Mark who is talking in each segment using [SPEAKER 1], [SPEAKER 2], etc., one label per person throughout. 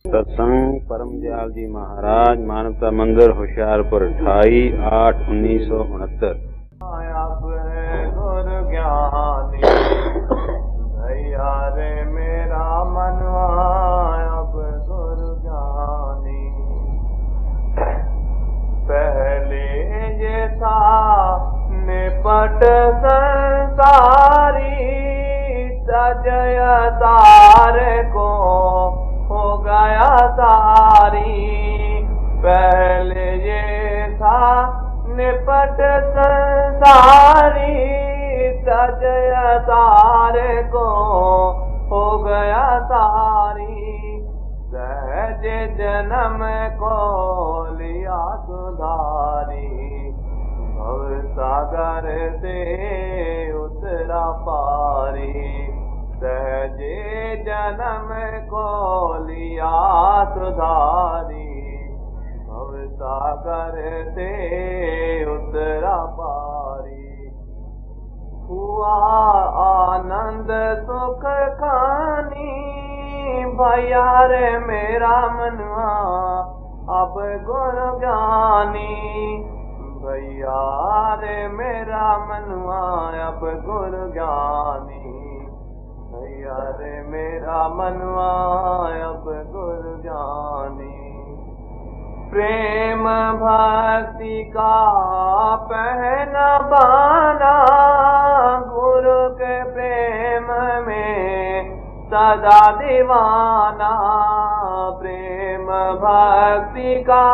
[SPEAKER 1] सत्संग परम दयाल जी महाराज, मानवता मंदिर, होशियारपुर, 28/8/1969।
[SPEAKER 2] गुरु ज्ञानी भैया रे मेरा मनवा अब गुरु ज्ञानी। पहले ये था निपट संसारी, सजय तार को हो गया सारी। पहले ये था निपट संसारी, सजय तार को हो गया सारी। सहज जन्म को लिया सुधारी, भव सागर से उतरा पारी। सहजे जन्म को लिया सुधारी, भव सागर से उतरा पारी। हुआ आनंद सुख खानी, भैया रे मेरा मनवा अब गुरु ज्ञानी। भैया रे मेरा मनवा अब गुरु ज्ञानी। भैया रे मेरा मनवा अब गुरु ज्ञानी। प्रेम भक्ति का पहना बाना, गुरु के प्रेम में सदा दीवाना। प्रेम भक्ति का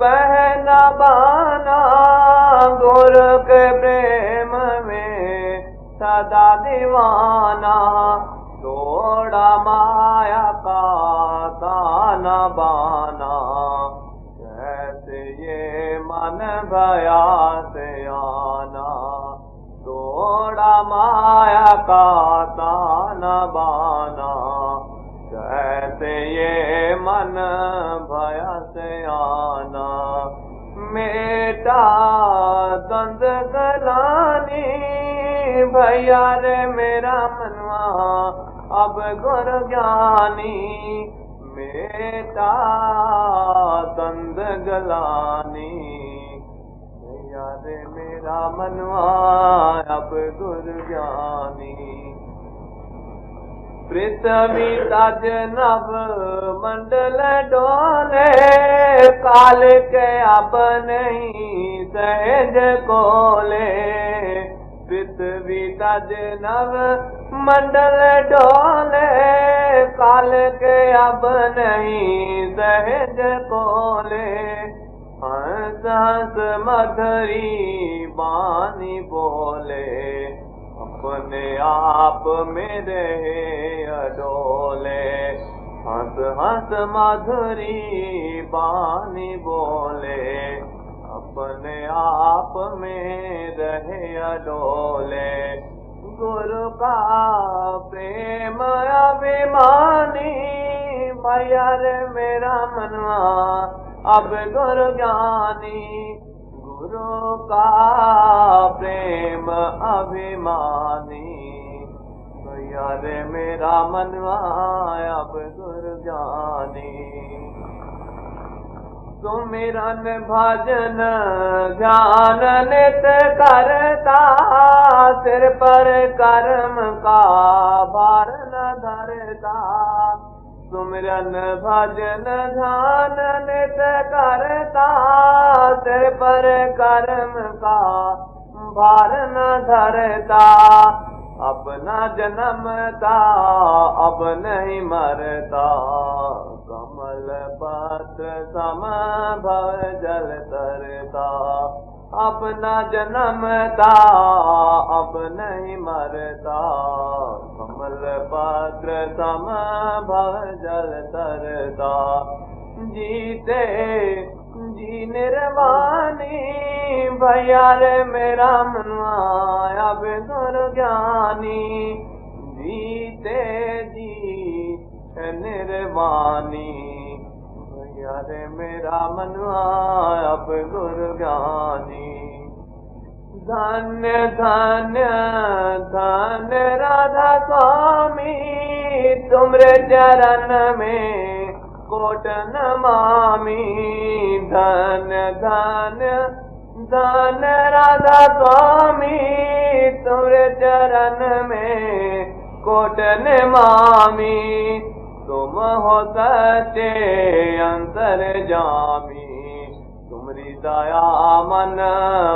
[SPEAKER 2] पहना बाना, गुरु के प्रेम में सदा दीवाना। तोड़ा माया का ताना बाना, कैसे ये मन भया से आना। तोड़ा माया का ताना बाना, कैसे ये मन भया से आना। मेटा द्वंद गलानी, भैया रे मेरा मनवा अब गुरु ज्ञानी। मेटा द्वंद गलानी, भैया रे मेरा मनवा अब गुरु ज्ञानी। पृथ्वी तज नभ मंडल डोले, काल के अब नहीं सहज कोले। पृथ्वी तज नभ मंडल डोले, काल के अब नहीं सहज कोले। हंस हंस मधुरी बानी बोले, अपने आप में रहे अडोले। हंस हंस मधुरी बानी बोले, अपने आप में रहे अडोले। गुरु का प्रेम अभिमानी, भैया रे मेरा मनवा अब गुरु ज्ञानी। गुरु का प्रेम अभिमानी, भैया रे मेरा मनवा अब गुरु ज्ञानी। सुमिरन भजन ध्यान नित करता, सिर पर कर्म का भार न धरता। सुमिरन भजन ध्यान नित करता, सिर पर कर्म का भार न धरता। अपना जन्मता अब नहीं मरता, कमल पत्र सम भव जल तरता। अपना जन्मता अब नहीं मरता, कमल पत्र सम भव जल तरता। जीते जी निर्वाणी, भैया रे मेरा मनवा अब गुरु ज्ञानी। जीते जी निर्वाणी, भैया रे मेरा मनवा अब गुरु ज्ञानी। धन्य धन्य धन्य राधा स्वामी, तुमरे चरण में कोट नमामि धन्य धन्य धन्य राधा स्वामी तुमरे चरण में कोट नमामि तुम हो सच्चे अंतर्यामी तुम्हारी दया मन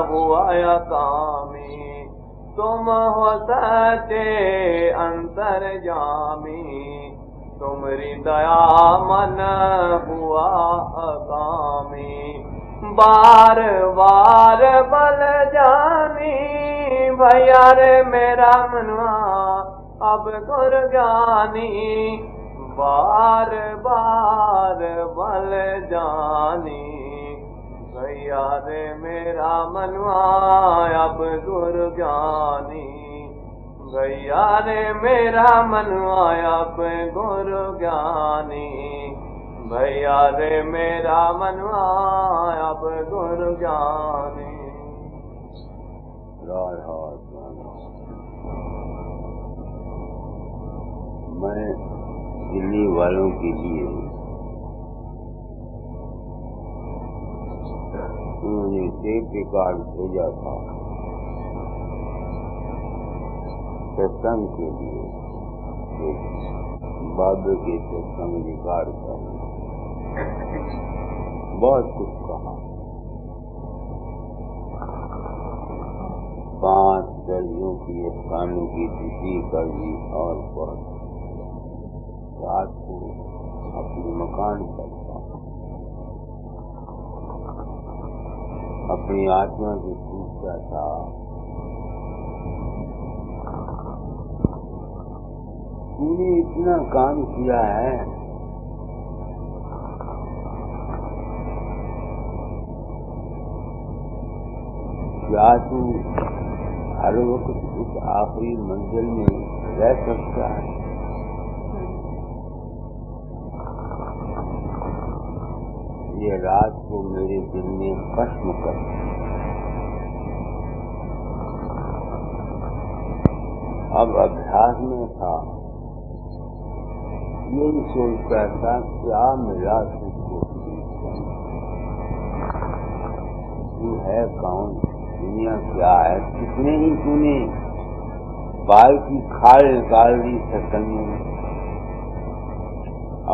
[SPEAKER 2] हुआ कामी तुम हो सच्चे अंतर्यामी तुम्हारी दया मन हुआ कामी बार बार बल जानी भैया रे मेरा मनवा अब गुर ज्ञानी बार बार बल जानी भैया रे मेरा मनवा अब गुर ज्ञानी भैया रे मेरा मनवा अब गुर ज्ञानी भैया रे मेरा मनवा अब गुर ज्ञानी।
[SPEAKER 1] मैं दिल्ली वालों के लिए उन्होंने टेप रिकॉर्ड भेजा था सत्संग के लिए, बाबे के सत्संग रिकॉर्ड करने बहुत कुछ कहा। 5 दर्जों की स्थानों की तिथि कर दी और बहुत रात को अपने मकान पर अपनी आत्मा से पूछता था तूने इतना काम किया है, क्या तू हर वक्त उस आखिरी मंजिल में रह सकता है? ये रात को मेरे दिल में कश्म कर अब अभ्यास में था, यही सोचता था क्या मिला तुझको, तू है कौन, दुनिया क्या है, कितने ही तूने बाल की खाल निकाल दी सत्संग में,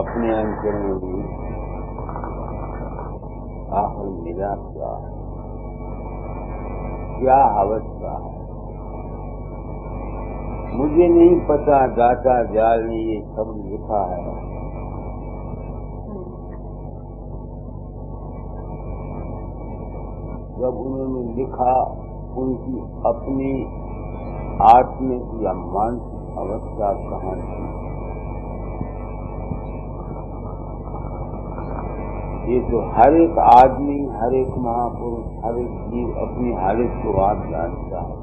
[SPEAKER 1] अपने अंतर में भी आखिर मिला क्या अवस्था है। मुझे नहीं पता, दाता जाल ने ये सब लिखा है। जब उन्होंने लिखा उनकी अपनी आत्मिक या मानसिक अवस्था कहाँ थी, ये तो हर एक आदमी, हर एक महापुरुष, हर एक जीव अपनी हालत को आप जानता है।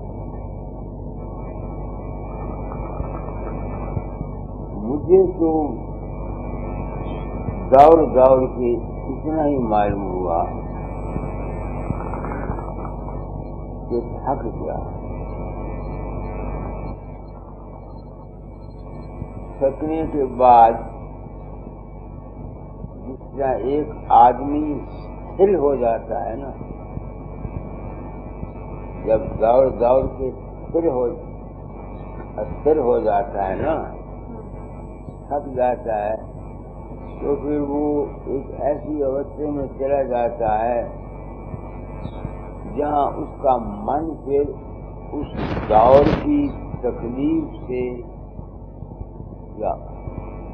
[SPEAKER 1] मुझे तो दौड़ दौड़ के इतना ही मालूम हुआ कि थक गया। थकने के बाद जितना एक आदमी स्थिर हो जाता है ना, जब दौड़ दौड़ के स्थिर हो जाता है ना, थक जाता है, तो फिर वो एक ऐसी अवस्था में चला जाता है जहाँ उसका मन फिर उस दौड़ की तकलीफ से या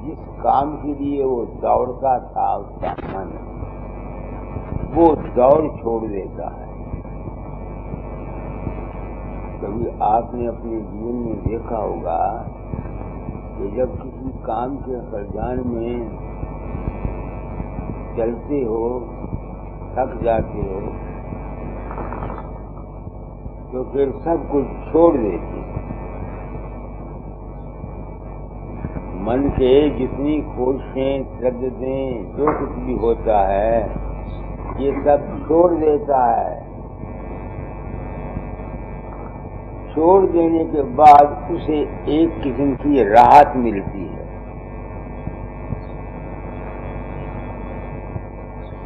[SPEAKER 1] जिस काम के लिए वो दौड़ता था उसका मन वो दौड़ छोड़ देता है। कभी आपने अपने जीवन में देखा होगा कि जब किसी काम के खर्जान में चलते हो, थक जाते हो, तो फिर सब कुछ छोड़ देते हो। मन के जितनी कोशिशें, श्रद्धाएं, जो कुछ भी होता है, ये सब छोड़ देता है। छोड़ देने के बाद उसे एक किस्म की राहत मिलती है।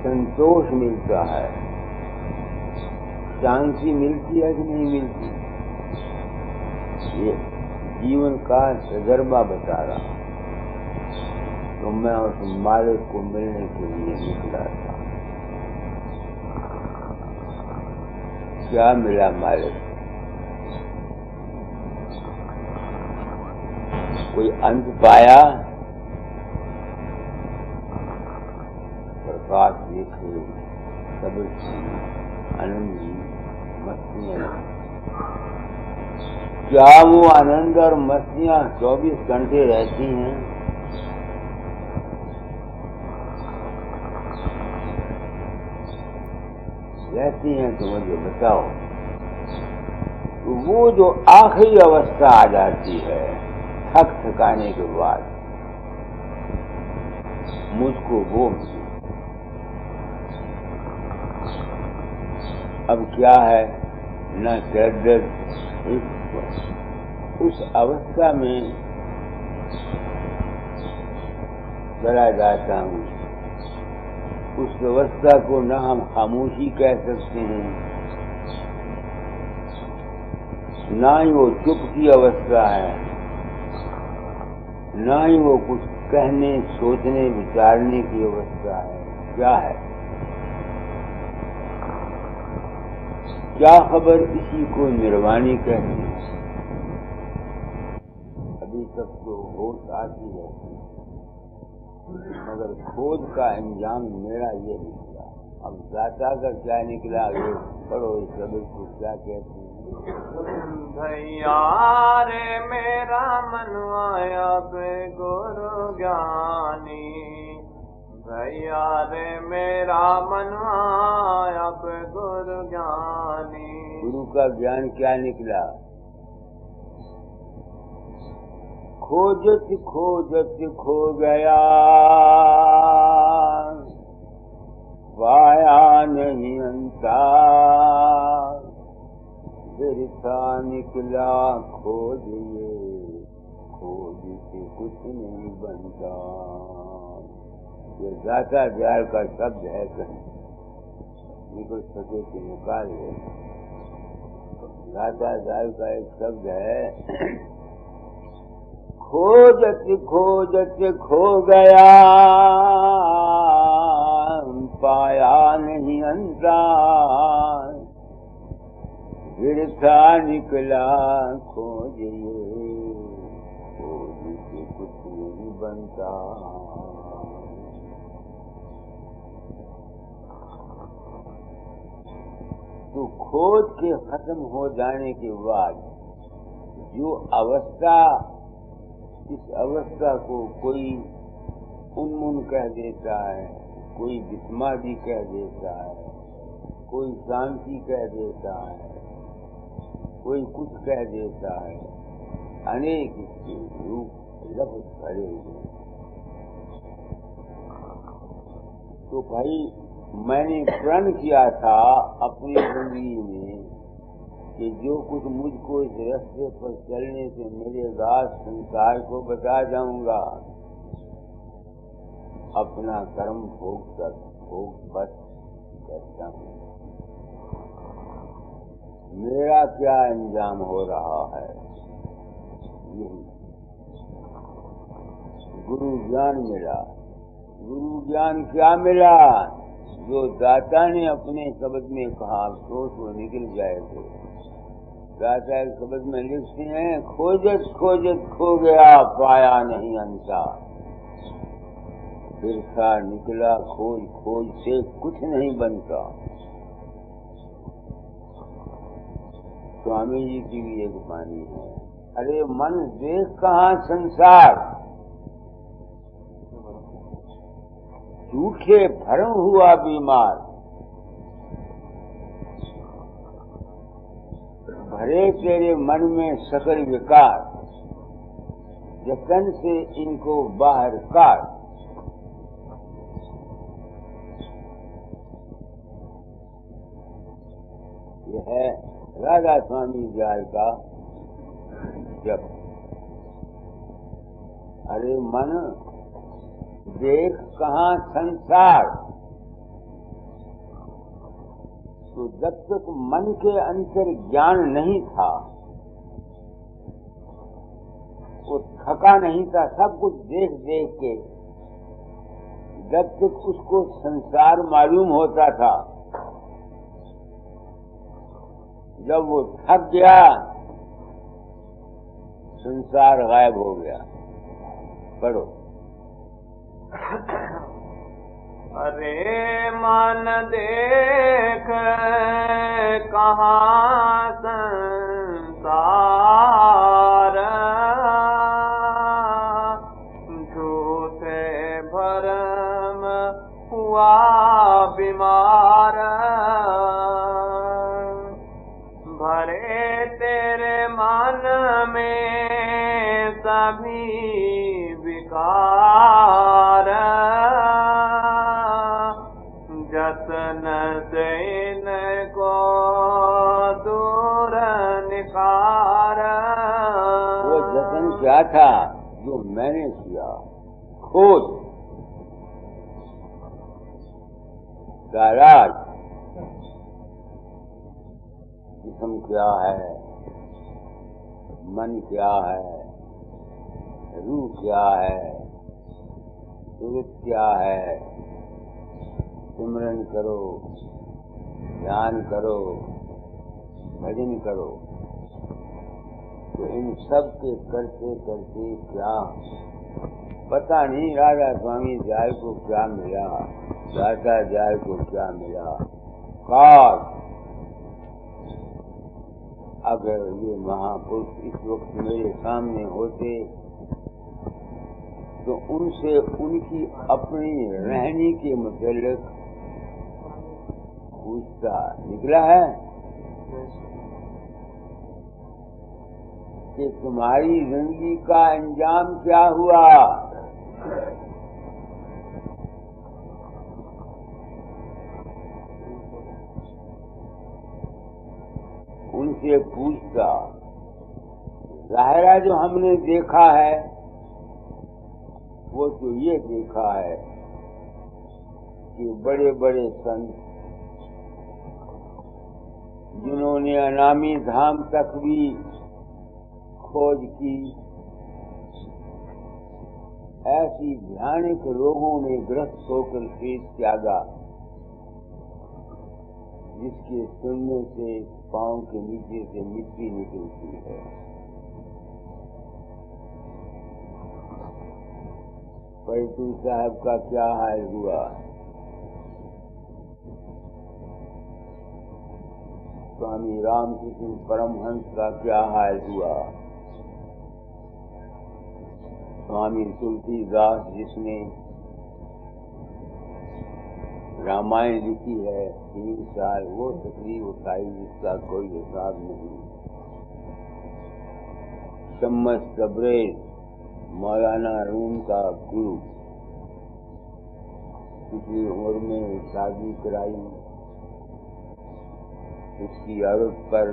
[SPEAKER 1] संतोष मिलता है, शांति मिलती है कि नहीं मिलती, ये जीवन का तजर्बा बता रहा। तो मैं उस मालिक को मिलने के लिए निकला था। क्या मिला मालिक? कोई अंत पाया? प्रकाश देखे, सब्र की, आनंद की, मस्तियां। क्या वो आनंद और मस्तियां 24 घंटे रहती हैं? रहती हैं तो मुझे बताओ। तो वो जो आखिरी अवस्था आ जाती है थक थकाने के बाद, मुझको वो मिली। अब क्या है, न दर्द, उस अवस्था में चला जाता हूँ। उस अवस्था को न हम खामोशी कह सकते हैं, ना ही वो चुप की अवस्था है, ना ही वो कुछ कहने, सोचने, विचारने की अवस्था है। क्या है? क्या खबर इसी को निर्वाणी कहते हैं। अभी तक तो होश आती है, मगर खोज का अंजाम मेरा ये निकला। अब दाता का क्या निकला, ये पढ़ो इस शब्द को क्या कहते हैं।
[SPEAKER 2] भैया रे मेरा मनवाया पे गुरु ज्ञानी, भैया रे मेरा मनवाया पे गुरु ज्ञानी।
[SPEAKER 1] गुरु का ज्ञान क्या निकला? खोजत खोजत खो गया, पाया नहीं अंता, बिरथा निकला खोज ये, खोज से कुछ नहीं बनता। ये दाता दयाल का शब्द है, कहीं निकल सके तो निकाल ले। दाता दयाल का एक शब्द है, खोजत खोजत खो गया, पाया नहीं अंता, बिरथा निकला खोज ये, खोज से कुछ नहीं बनता। तो खोज के खत्म हो जाने के बाद जो अवस्था, इस अवस्था को कोई उन्मुन कह देता है, कोई विस्मादी कह देता है, कोई शांति कह देता है, कोई कुछ कह देता है। अनेक इसके रूप लफ्ज खड़े हुए। तो भाई मैंने प्रण किया था अपनी जिंदगी में कि जो कुछ मुझको इस रास्ते पर चलने से मिलेगा संसार को बता जाऊंगा। अपना कर्म भोग बस करता हूँ। मेरा क्या अंजाम हो रहा है, यही गुरु ज्ञान मिला। गुरु ज्ञान क्या मिला? जो दाता ने अपने शब्द में कहा, अफसोस वो निकल जाए तो दाता एक शब्द में लिखते हैं, खोजत खोजत खो गया, पाया नहीं अंता, बिरथा निकला खोज, खोज से कुछ नहीं बनता। स्वामी जी की भी एक वाणी है, अरे मन देख कहाँ संसार, झूठे भरम हुआ बीमार, भरे तेरे मन में सकल विकार, जतन से इनको बाहर काट। यह है राधा स्वामी दयाल का जप। अरे मन देख कहाँ संसार, तो जब तक मन के अंतर ज्ञान नहीं था, वो थका नहीं था, सब कुछ देख देख के, जब तक उसको संसार मालूम होता था, जब वो थक गया संसार गायब हो गया। पढ़ो।
[SPEAKER 2] अरे मन देख कहाँ संसार, झूठे भरम हुआ बीमार, भरे तेरे मन में सभी विकार, जतन से इनको दूर निकार।
[SPEAKER 1] वो जतन क्या था जो मैंने किया? खोज, गैराज, जिस्म क्या है, मन क्या है, रूह क्या है, सूरत क्या है, सिमरन करो, ध्यान करो, भजन करो। तो इन सब के करते करते क्या पता नहीं राधा स्वामी जाय को क्या मिला, दाता जाय को क्या मिला। काश अगर ये महापुरुष इस वक्त मेरे सामने होते तो उनसे उनकी अपनी रहनी के मुतालिक पूछता। निकला है कि तुम्हारी जिंदगी का अंजाम क्या हुआ? उनसे पूछता। ज़ाहिरा जो हमने देखा है वो तो ये देखा है कि बड़े बड़े संत जिन्होंने अनामी धाम तक भी खोज की, ऐसी भयानक रोगों में ग्रस्त होकर शेष त्यागा जिसके सुनने से पांव के नीचे से मिट्टी निकलती है। पलटू साहब का क्या हाल हुआ? स्वामी रामकृष्ण परमहंस का क्या हाल हुआ? स्वामी तुलसीदास जिसने रामायण लिखी है 3 साल, वो तकलीफ उठाई जिसका कोई हिसाब नहीं। शम्स तबरेज मौलाना रूम का गुरु, पिछली उम्र में शादी कराई, उसकी औरत पर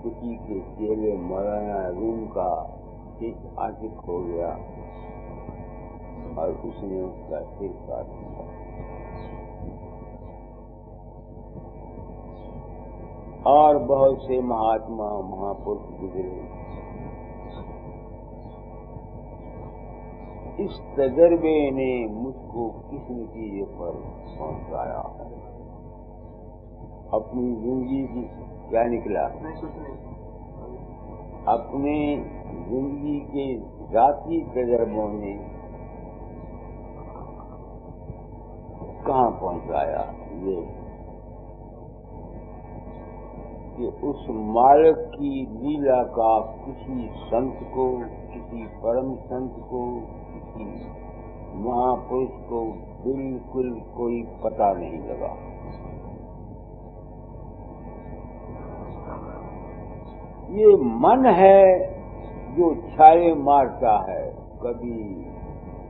[SPEAKER 1] उसी के चेले मौलाना रूम का एक आशिक हो गया और उसने उसका सिर काट दिया। और बहुत से महात्मा महापुरुष गुजरे। इस तजर्बे ने मुझको किस नतीजे पर पहुंचाया है? अपनी जिंदगी की क्या निकला? अपने जिंदगी के जाती तजर्बों ने कहाँ पहुंचाया? ये कि उस मालिक की लीला का किसी संत को, किसी परम संत को, किसी महापुरुष को बिल्कुल कोई पता नहीं लगा। ये मन है जो छाले मारता है, कभी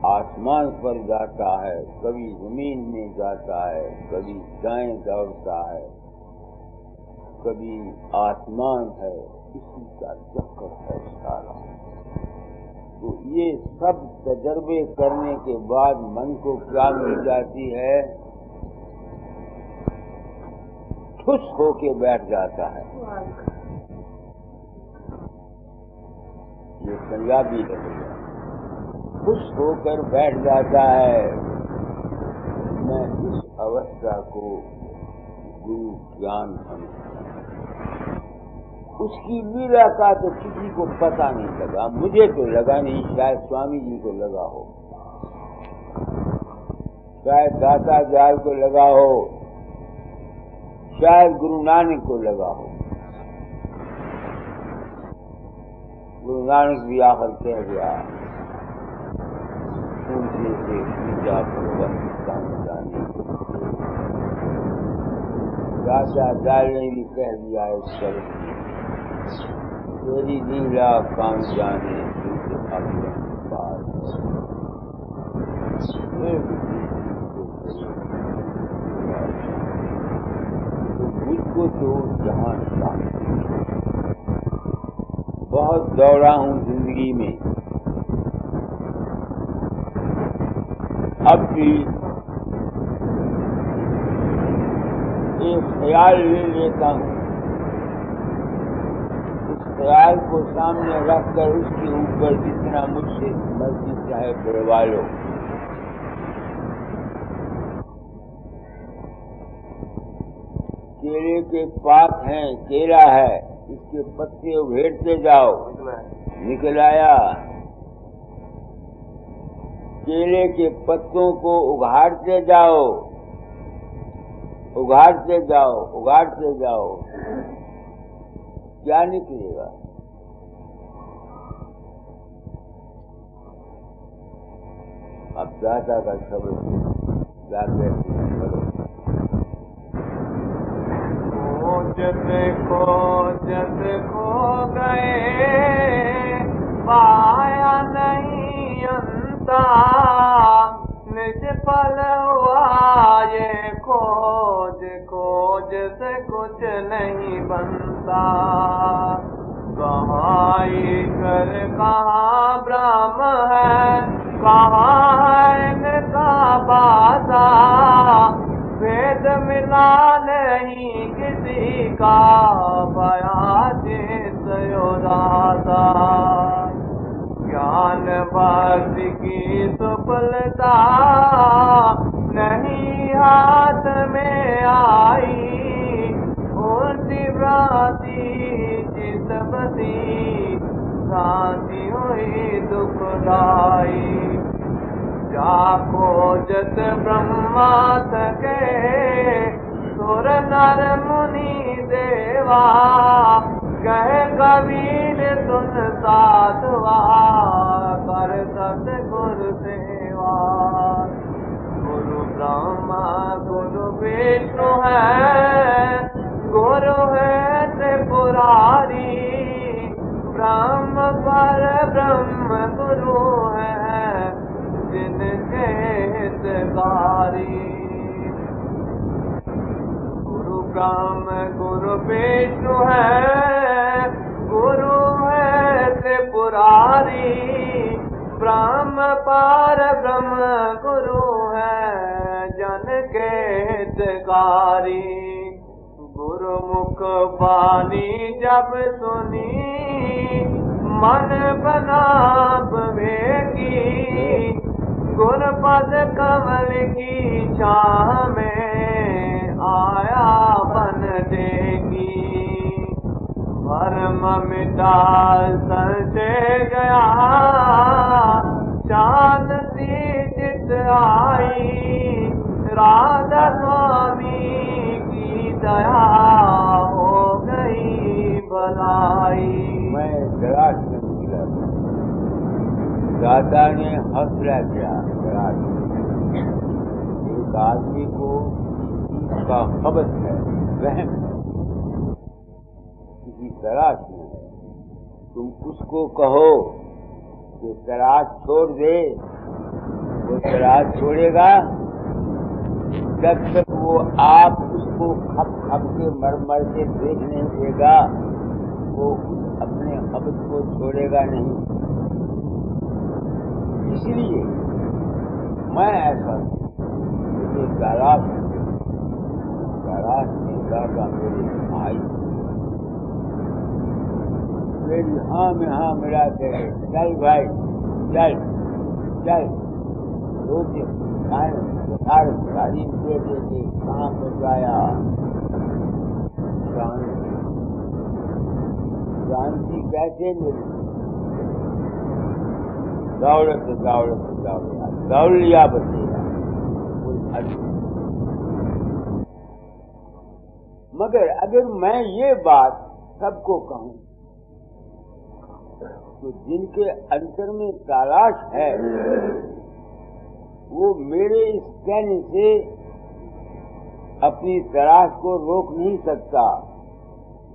[SPEAKER 1] आसमान पर जाता है, कभी जमीन में जाता है, कभी दाएं दौड़ता है, कभी आसमान है, इसी का चक्कर है सारा। तो ये सब तजर्बे करने के बाद मन को क्या मिल जाती है खुश होके बैठ जाता है। ये पंजाबी लगेगा, खुश होकर बैठ जाता है। मैं इस अवस्था को गुरु ज्ञान समझता हूं। उसकी लीला का तो किसी को पता नहीं लगा, मुझे तो लगा नहीं, शायद स्वामी जी को लगा हो, शायद दाता जाल को लगा हो, शायद गुरु नानक को लगा हो। गुरु नानक भी आखिर कह गया, ऊंचे से ऊंचा पर्वत कम जाने। दाता जाल ने भी कह दिया इस शब्द में, तेरी लीला कम जाने अपने पार। मुझको तो जहां शांति, बहुत दौड़ा हूं जिंदगी में, अब भी एक ख्याल ले लेता हूं, उस ख्याल को सामने रखकर उसके ऊपर जितना मुझसे मर्जी चाहे बढ़वा लो। केले के पात हैं, केला है, इसके पत्ते उघेड़ते जाओ, निकल आया। केले के पत्तों को उघाड़ते जाओ, उघाड़ते जाओ, उघाड़ते जाओ, क्या निकलेगा? अब दाता का शब्द क्या कहते हैं?
[SPEAKER 2] खोजत खो गए, पाया नहीं अंता, निष्फल हुआ ये खोज, खोज से कुछ नहीं बनता। कहाँ ईश्वर कहाँ ब्रह्म है, कहाँ है इनका बासा, भेद मिला नहीं किसी का, भया चित योदाता। ज्ञान भक्ति की सफलता नहीं हाथ में आई, उल्टी भ्रांति चित बसी, शांति हुई दुखदाई। जा खोजत ब्रह्मा सके, सुर नर मुनि देवा, कहे कबीर सुन साधवा, कर सत गुरु सेवा। गुरु ब्रह्मा गुरु विष्णु है, गुरु है त्रिपुरारी, ब्रह्म पर ब्रह्म गुरु है, जिनके हितकारी। गुरु ब्रह्म गुरु विष्णु है, गुरु है त्रिपुरारी, ब्रह्म पर ब्रह्म गुरु है, जन के हितकारी। गुरुमुख वाणी जब सुनी, मन बना विवेकी, गुरपद कमल की छाह में आया बन देगी। भरम मिटा संशय गया, शांति चित आई, राधा स्वामी की दया हो गई भलाई।
[SPEAKER 1] मैं गलास में निकला, दाता ने हौसला दिया। गलास एक आदमी को का खबत है, वहम है, किसी तलाश में है, तुम उसको कहो कि तलाश छोड़ दे, वो तलाश छोड़ेगा? जब तक वो आप उसको खप खप के मर मर के देख नहीं देगा, वो अपने खबत को छोड़ेगा नहीं। इसलिए मैं ऐसा मुझे तलाश तराशने का मेरे भाई मेरी हाँ में हाँ मिलाते रहे। चल भाई चल चल, रोज हर तारीफ दे दे के कहाँ पहुँचाया। शांति कैसे मिली? दौलत दौलत दौलत दौड़ लिया बचेगा कोई अर्थ। मगर अगर मैं ये बात सबको कहूं तो जिनके अंतर में तलाश है वो मेरे इस कहने से अपनी तलाश को रोक नहीं सकता।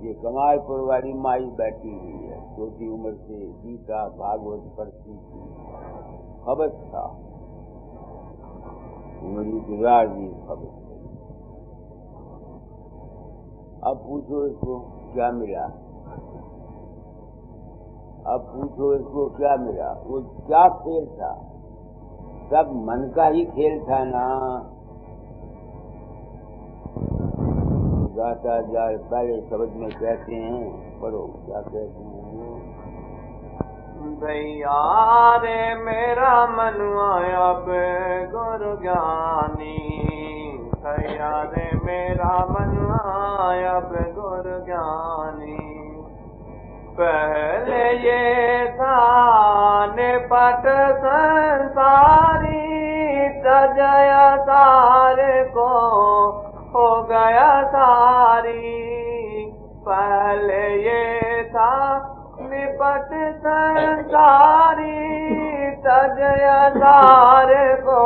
[SPEAKER 1] ये कमालपुर वाली माई बैठी हुई है, छोटी उम्र से गीता भागवत पढ़ती थी, खबत था मेरी गुजार दी खबत। अब पूछो इसको क्या मिला? अब पूछो इसको क्या मिला? वो क्या खेल था? सब मन का ही खेल था ना। गाता जाए पहले शब्द में कहते हैं, पढ़ो क्या कहते हैं।
[SPEAKER 2] भैया रे मेरा मनुआ अब गुरु ज्ञानी, भैया रे मेरा मनुआ अब गुरु ज्ञानी। पहले ये था निपट संसारी, सजया सारे को हो गया सारी। पहले ये था निपट संसारी, सजया सारे को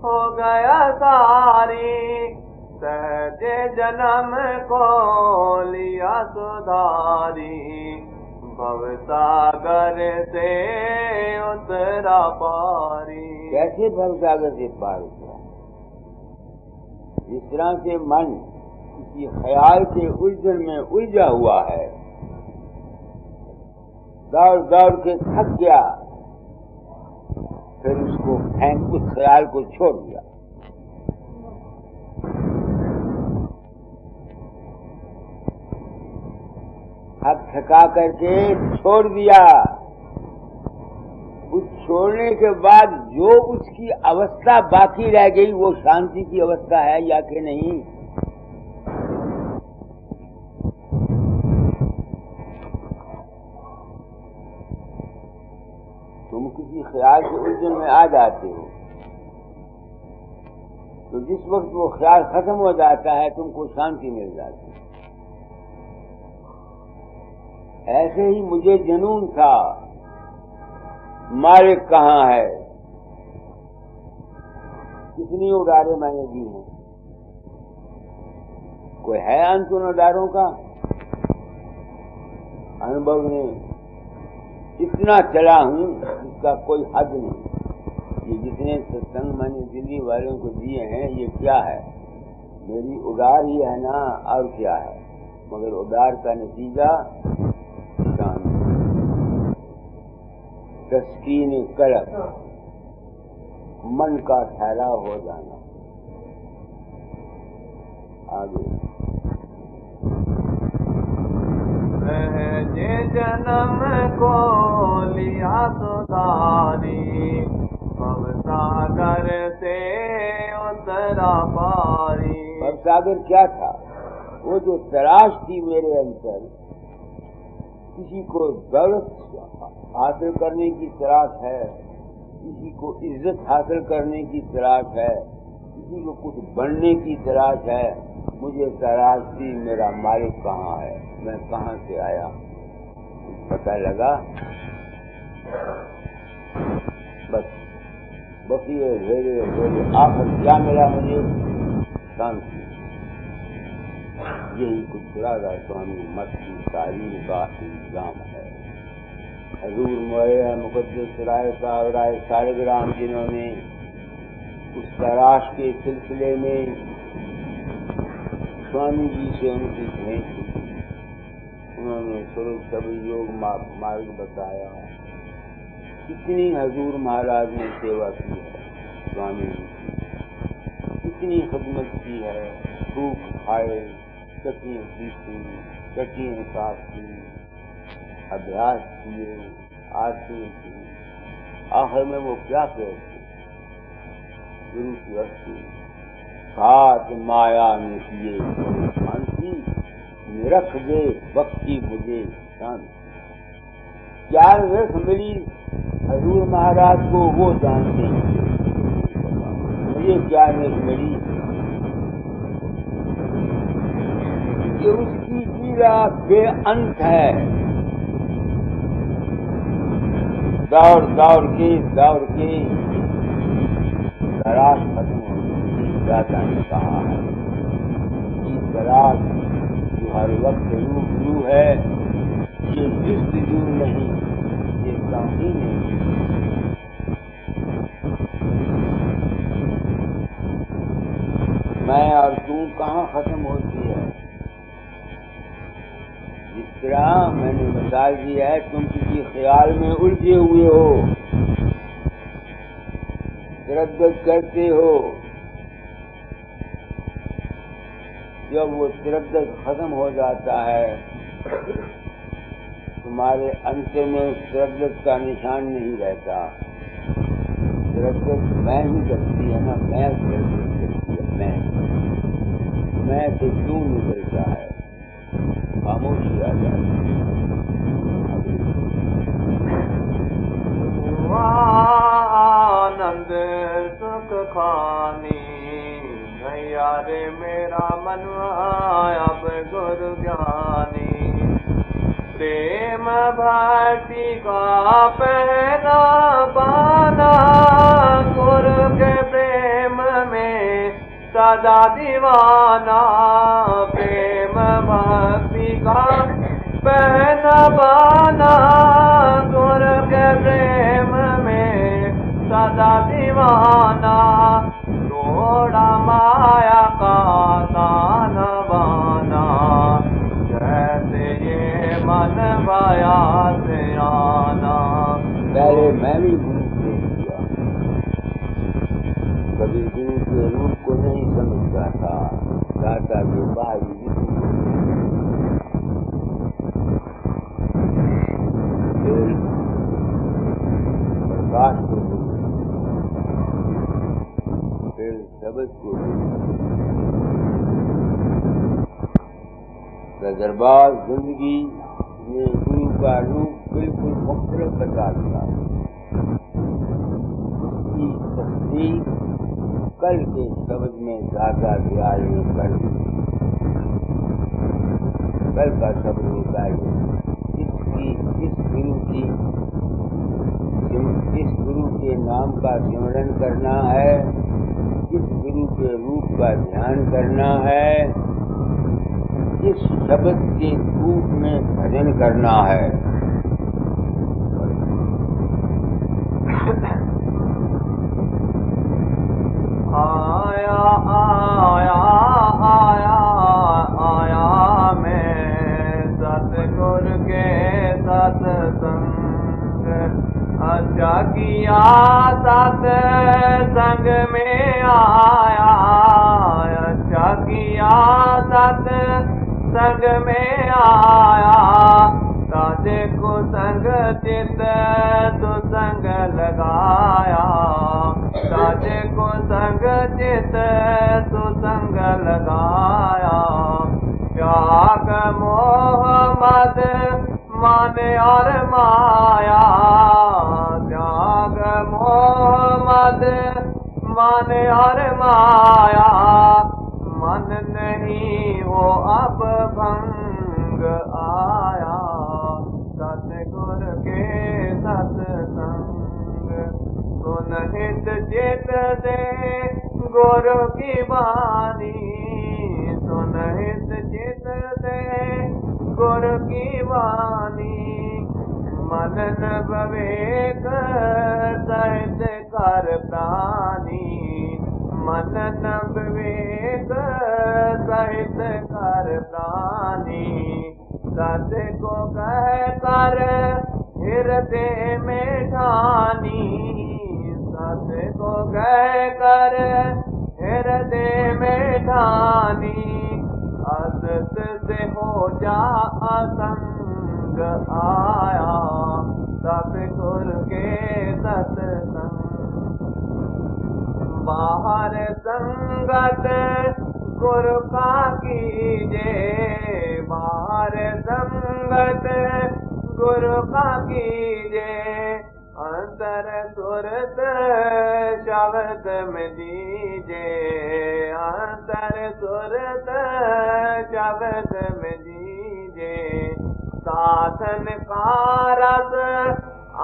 [SPEAKER 2] हो गया सारी। सहजे जन्म को लिया सुधारी, भवसागर से उतरा पारी।
[SPEAKER 1] कैसे भवसागर से पार उतरा? जिस तरह से मन किसी ख्याल के उलझन में उलझा हुआ है, दौड़ दौड़ के थक गया, फिर उसको फेंक उस ख्याल को छोड़ दिया। थक थका करके छोड़ दिया। उस छोड़ने के बाद जो उसकी अवस्था बाकी रह गई वो शांति की अवस्था है या कि नहीं? तुम किसी ख्याल के उलझन में आ जाते हो तो जिस वक्त वो ख्याल खत्म हो जाता है तुमको शांति मिल जाती है। ऐसे ही मुझे जुनून था मालिक कहाँ है। कितनी उड़ारें मैंने दी हैं, कोई है अंत उन उड़ारों का? अनुभव ने इतना चला हूं जिसका कोई हद नहीं। ये जितने सत्संग मैंने दिल्ली वालों को दिए हैं ये क्या है? मेरी उड़ार ही है ना, और क्या है? मगर उड़ार का नतीजा तस्कीन कल्ब, मन का ठहराव हो जाना। आगे
[SPEAKER 2] सहजे जन्म को लिया सुधारी, भवसागर से उतरा पारी।
[SPEAKER 1] भवसागर क्या था? वो जो तलाश थी मेरे अंदर, किसी को दौलत हासिल करने की तलाश है, किसी को इज्जत हासिल करने की तलाश है, किसी को कुछ बनने की तलाश है। मुझे तलाश थी मेरा मालिक कहाँ है, मैं कहाँ से आया। पता लगा बस ये धीरे आखिर क्या मिला मुझे? शांति। यही कुछ राधा स्वामी मत की तालीम का इंतजाम है। हजूर मोहम्मद मुकद्दस राय साहब राय सालिग्राम जिन्होंने उस तलाश के सिलसिले में स्वामी जी से उनकी भेंट की, उन्होंने स्वरूप सभी योग मार्ग बताया। कितनी हजूर महाराज ने सेवा की है स्वामी जी की, कितनी खिदमत की है, भूख खाए, चटियाँ पीती, चटियाँ काटती, अभ्यास किए, आरती की, आखिर में वो क्या कहते, गुरु की वस्तु खात माया ने किए शांति, निरख दे भक्ति मुझे शांति। क्या रख मिली हजूर महाराज को वो जानते हैं, मुझे क्या रख मिली कि उसकी लीला बेअंत है। दौड़ दौड़ के तलाश खत्म हो गई। दादा ने कहा है कि तलाश जो हर वक्त रू है, ये जस्तजू नहीं, ये काफी नहीं। मैं और तू कहाँ खत्म होती है। जिस तरह मैंने मिसाल दी है, तुम किसी ख्याल में उलझे हुए हो, तरद्दुद करते हो, जब वो तरद्दुद खत्म हो जाता है, तुम्हारे अंतर में उस तरद्दुद का निशान नहीं रहता। तरद्दुद मैं ही करती है ना, मैं तरद्दुद करती है, मैं से तू निकलता है, खामोशी आ जाती है।
[SPEAKER 2] आनंद सुख खानी भैया रे मेरा मनवा अब गुरु ज्ञानी। प्रेम भक्ति का पहला पाना, गुरु के प्रेम में सदा दीवाना। प्रेम भक्ति का पहला पाना, गुरु के प्रेम में सदा दीवाना। थोड़ा माया का दान बाना, जैसे ये मन माया से आना।
[SPEAKER 1] पहले मैं भी गुरु से किया, कभी गुरु के रूप को नहीं समझता था, दाता के बाहरी प्रकाश को, फिर शब्द को, दरबार जिंदगी में गुरु का रूप बिल्कुल मुख्तलिफ बता दिया। उसकी तस्दीक कल के शब्द में दादा दयाल ने कर दी। कल का शब्द निकाल इस गुरु के नाम का स्मरण करना है, इस गुरु के रूप का ध्यान करना है, इस शब्द के रूप में भजन करना है।
[SPEAKER 2] आया आया आया आया मैं सतगुरु के सत्संग, अच्छा किया सत्संग में आया, अच्छा किया सत्संग में आया। ताजे को संग चित सुसंग लगाया, ताजे को संग चित सुसंग लगाया। त्याग मोह मद मान और माया, त्याग मोह मद मान और माया। मन नहीं हो अब भंग आया, सतगुर के सत्संग। सुन हित चित दे गुरु की वाणी, सुन हित चित दे गुरु की वाणी। मनन विवेक सहित कर प्राणी, मनन विवेक सहित कर प्राणी। सत्य को कह कर हृदय में ठानी, सत्य को कह कर हृदय हृदय में ठानी, असत से हो जा असंग आया, सतगुर के सत्संग। बाहर संगत गुरु का कीजे, बाहर संगत गुरु का कीजे, अंतर सुरत शब्द में दीजे, अंतर सुरत शब्द में दीजे। साधन का रस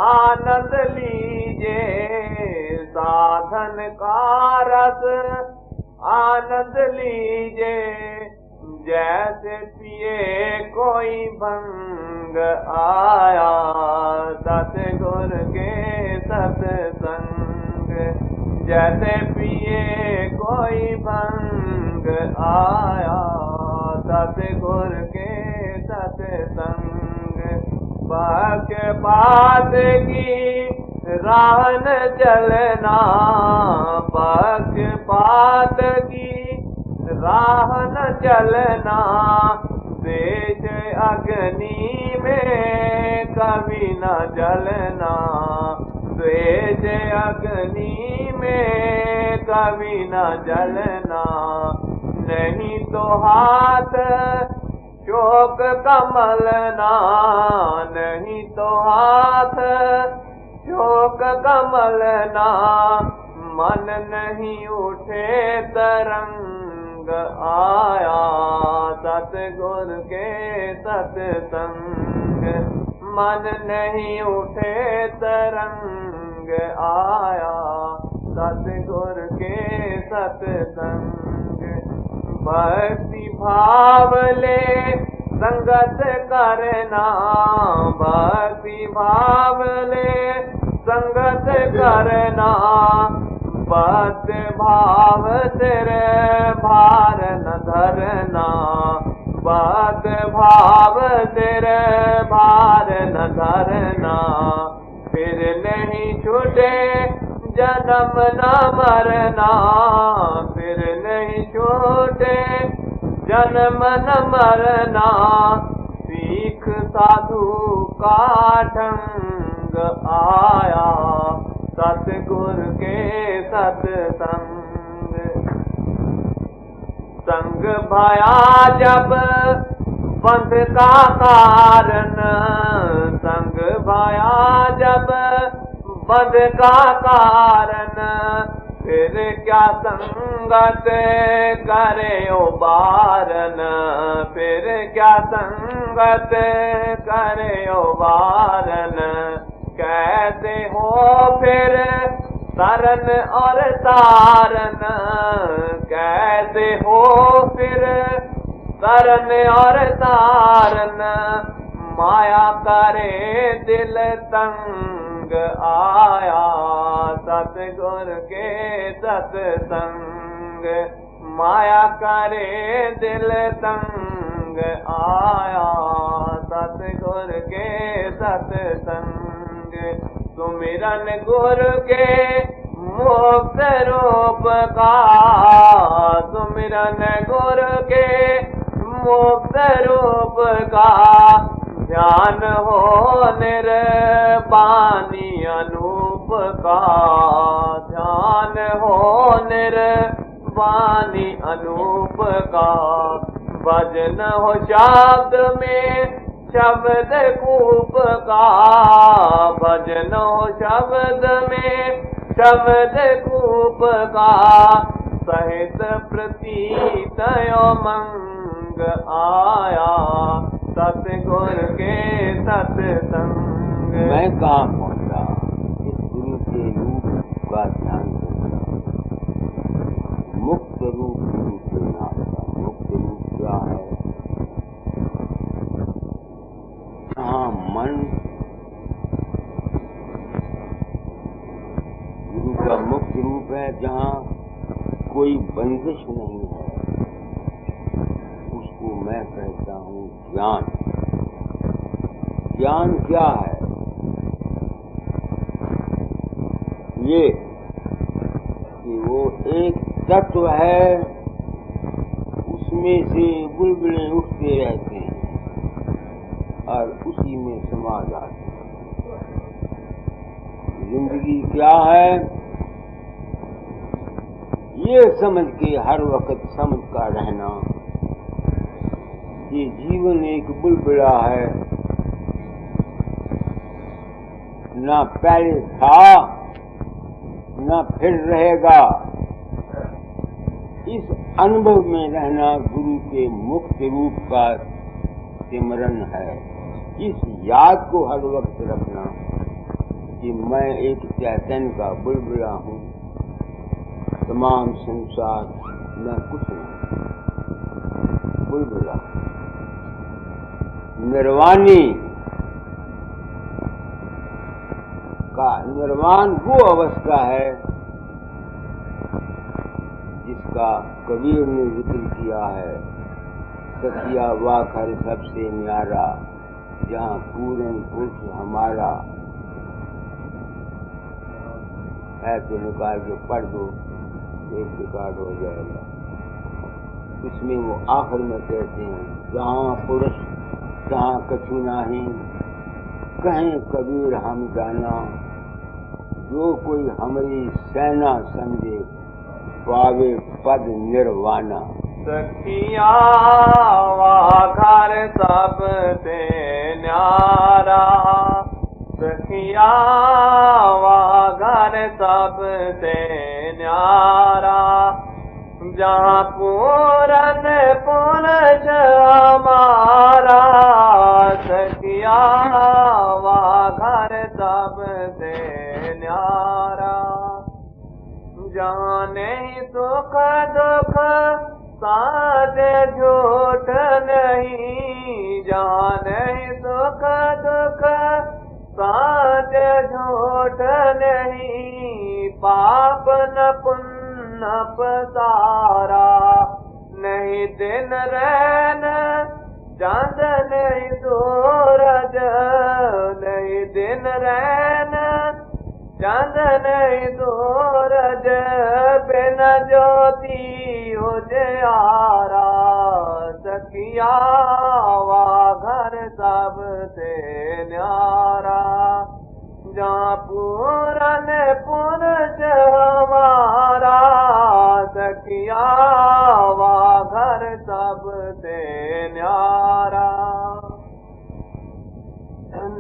[SPEAKER 2] आनंद लीजे, साधन का रस आनंद लीजे, जैसे पिए कोई भंग आया, सतगुर के सत्संग। जैसे पिए कोई भंग आया, सतगुर के सत्संग। पक्षपात की राह न चलना, पक्षपात की राह न चलना, देश अग्नि में कभी न जलना, द्वेष अग्नि में कभी न जलना। नहीं तो हाथ शोक कमलना, नहीं तो हाथ शोक कमलना, मन नहीं उठे तरंग आया, सतगुर के सत्संग। मन नहीं उठे तरंग आया, सतगुर के सत्संग। भक्ति भाव ले संगत करना, भक्ति भाव ले संगत करना, बद भाव तेरे भार न धरना, बद भाव तेरे भार न धरना। फिर नहीं छूटे जन्म न मरना, फिर नहीं छूटे जन्म न मरना। सीख साधु का ढंग आया, सतगुर के सत्संग। संग भया जब बंध का कारण, संग भया जब बंध का कारण, फिर क्या संगत करे उबारन, फिर क्या संगत करे उबारन। कैसे हो फिर तरन और तारन, कैसे हो फिर तरन और तारन। माया करे दिल तंग आया, सतगुर के सत्संग। माया करे दिल तंग आया, सतगुर के सत्संग। सुमिरन गुरु के मोक्ष रूप का, सुमिरन गुरु के मोक्ष रूप का। ध्यान हो निर्वाणी अनूप का, ध्यान हो निर्वाणी अनूप का। भजन हो शब्द में शब्द कूप का, भजन हो शब्द में शब्द कूप का। सहित प्रतीत मंग आया, सतगुर के सत्संग।
[SPEAKER 1] मैं कहाँ पहुँचा, इस गुरु के रूप का ध्यान करना। मुक्त रूप गुरु के नाम का। मुक्त रूप क्या है? जहाँ मन गुरु का मुक्त रूप है, जहाँ कोई बंदिश नहीं है, उसको मैं कहता हूँ ज्ञान। ज्ञान क्या है? ये कि वो एक तत्व है उसमें से बुलबुलें उठते रहते हैं और उसी में समा जाते हैं। जिंदगी क्या है ये समझ के हर वक्त समझ का रहना। ये जीवन एक बुलबुला है, ना पहले था ना फिर रहेगा। इस अनुभव में रहना गुरु के मुक्त रूप का सिमरन है। इस याद को हर वक्त रखना कि मैं एक चैतन्य का बुलबुला हूँ, तमाम संसार में कुछ नहीं, बुलबुला। निर्वाणी का निर्वाण वो अवस्था है जिसका कबीर ने जिक्र किया है। सखिया वाखर सबसे न्यारा, जहाँ पूर्ण पुरुष हमारा है। तो निकाल के पढ़ दो, एक रिकॉर्ड हो जाएगा। इसमें वो आखिर में कहते हैं, जहाँ पुरुष जहाँ कछु नाही, कहें कबीर हम जाना। जो कोई हमारी सेना समझे, पावे पद निर्वाणा।
[SPEAKER 2] सखिया वाखर सबसे न्यारा, सखिया वाखर सबसे न्यारा। जहाँ पूरन पुरुष हमारा, सखिया वाखर सबसे न्यारा। जहाँ नहीं सुख दुख साथ झूठ नहीं, जहाँ नहीं सुख दुख साथ झूठ नहीं। पाप न पुण्य पसारा, नहीं दिन रैन चांद नहीं सूरज, नहीं दिन रैन चांद नहीं सूरज। बिना ज्योति उजियारा, सखिया वाखर सबसे न्यारा। जहाँ पूरन पुरुष हमारा, सखिया वाखर सबसे न्यारा।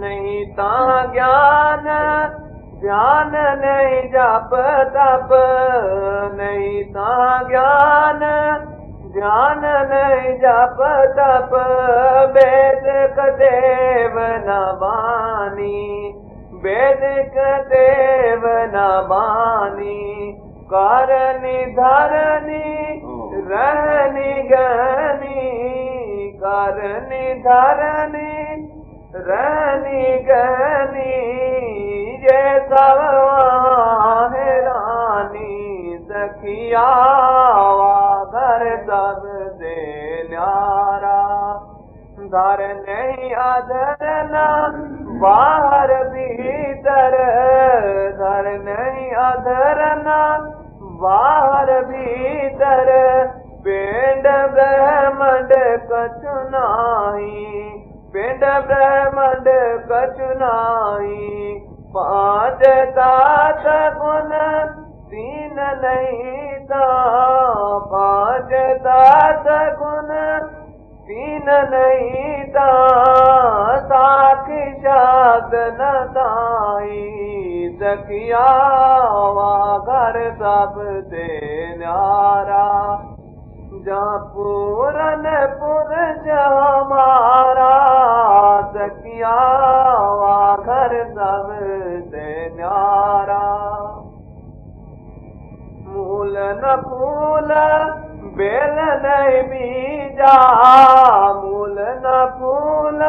[SPEAKER 2] नहीं ता ज्ञान ध्यान नहीं जप तप, नहीं ता ज्ञान ध्यान नहीं जप तप। वेदिक देव न बानी, वेदिक देव न बानी। करनी धरनी रहनी गहनी, करनी धरनी रहनी गहनी। ये सब है रानी, सखिया वाखर सबसे न्यारा। धर नहीं अधरना बाहर भीतर, धर नहीं अधरना बाहर भीतर। पिंड ब्रह्मंड कछु नाही, पिंड ब्रह्मंड कछु नाही। पांच तात गुण तीन नहीं ता, पांच तात गुण तीन नहीं ता। साक्षात न ताई, सखिया वाखर सबसे न्यारा। जहाँ पूरन पुरुष हमारा, सखिया वाखर सबसे न्यारा। मूल न फूल बेल नहीं बीजा, मूल न फूल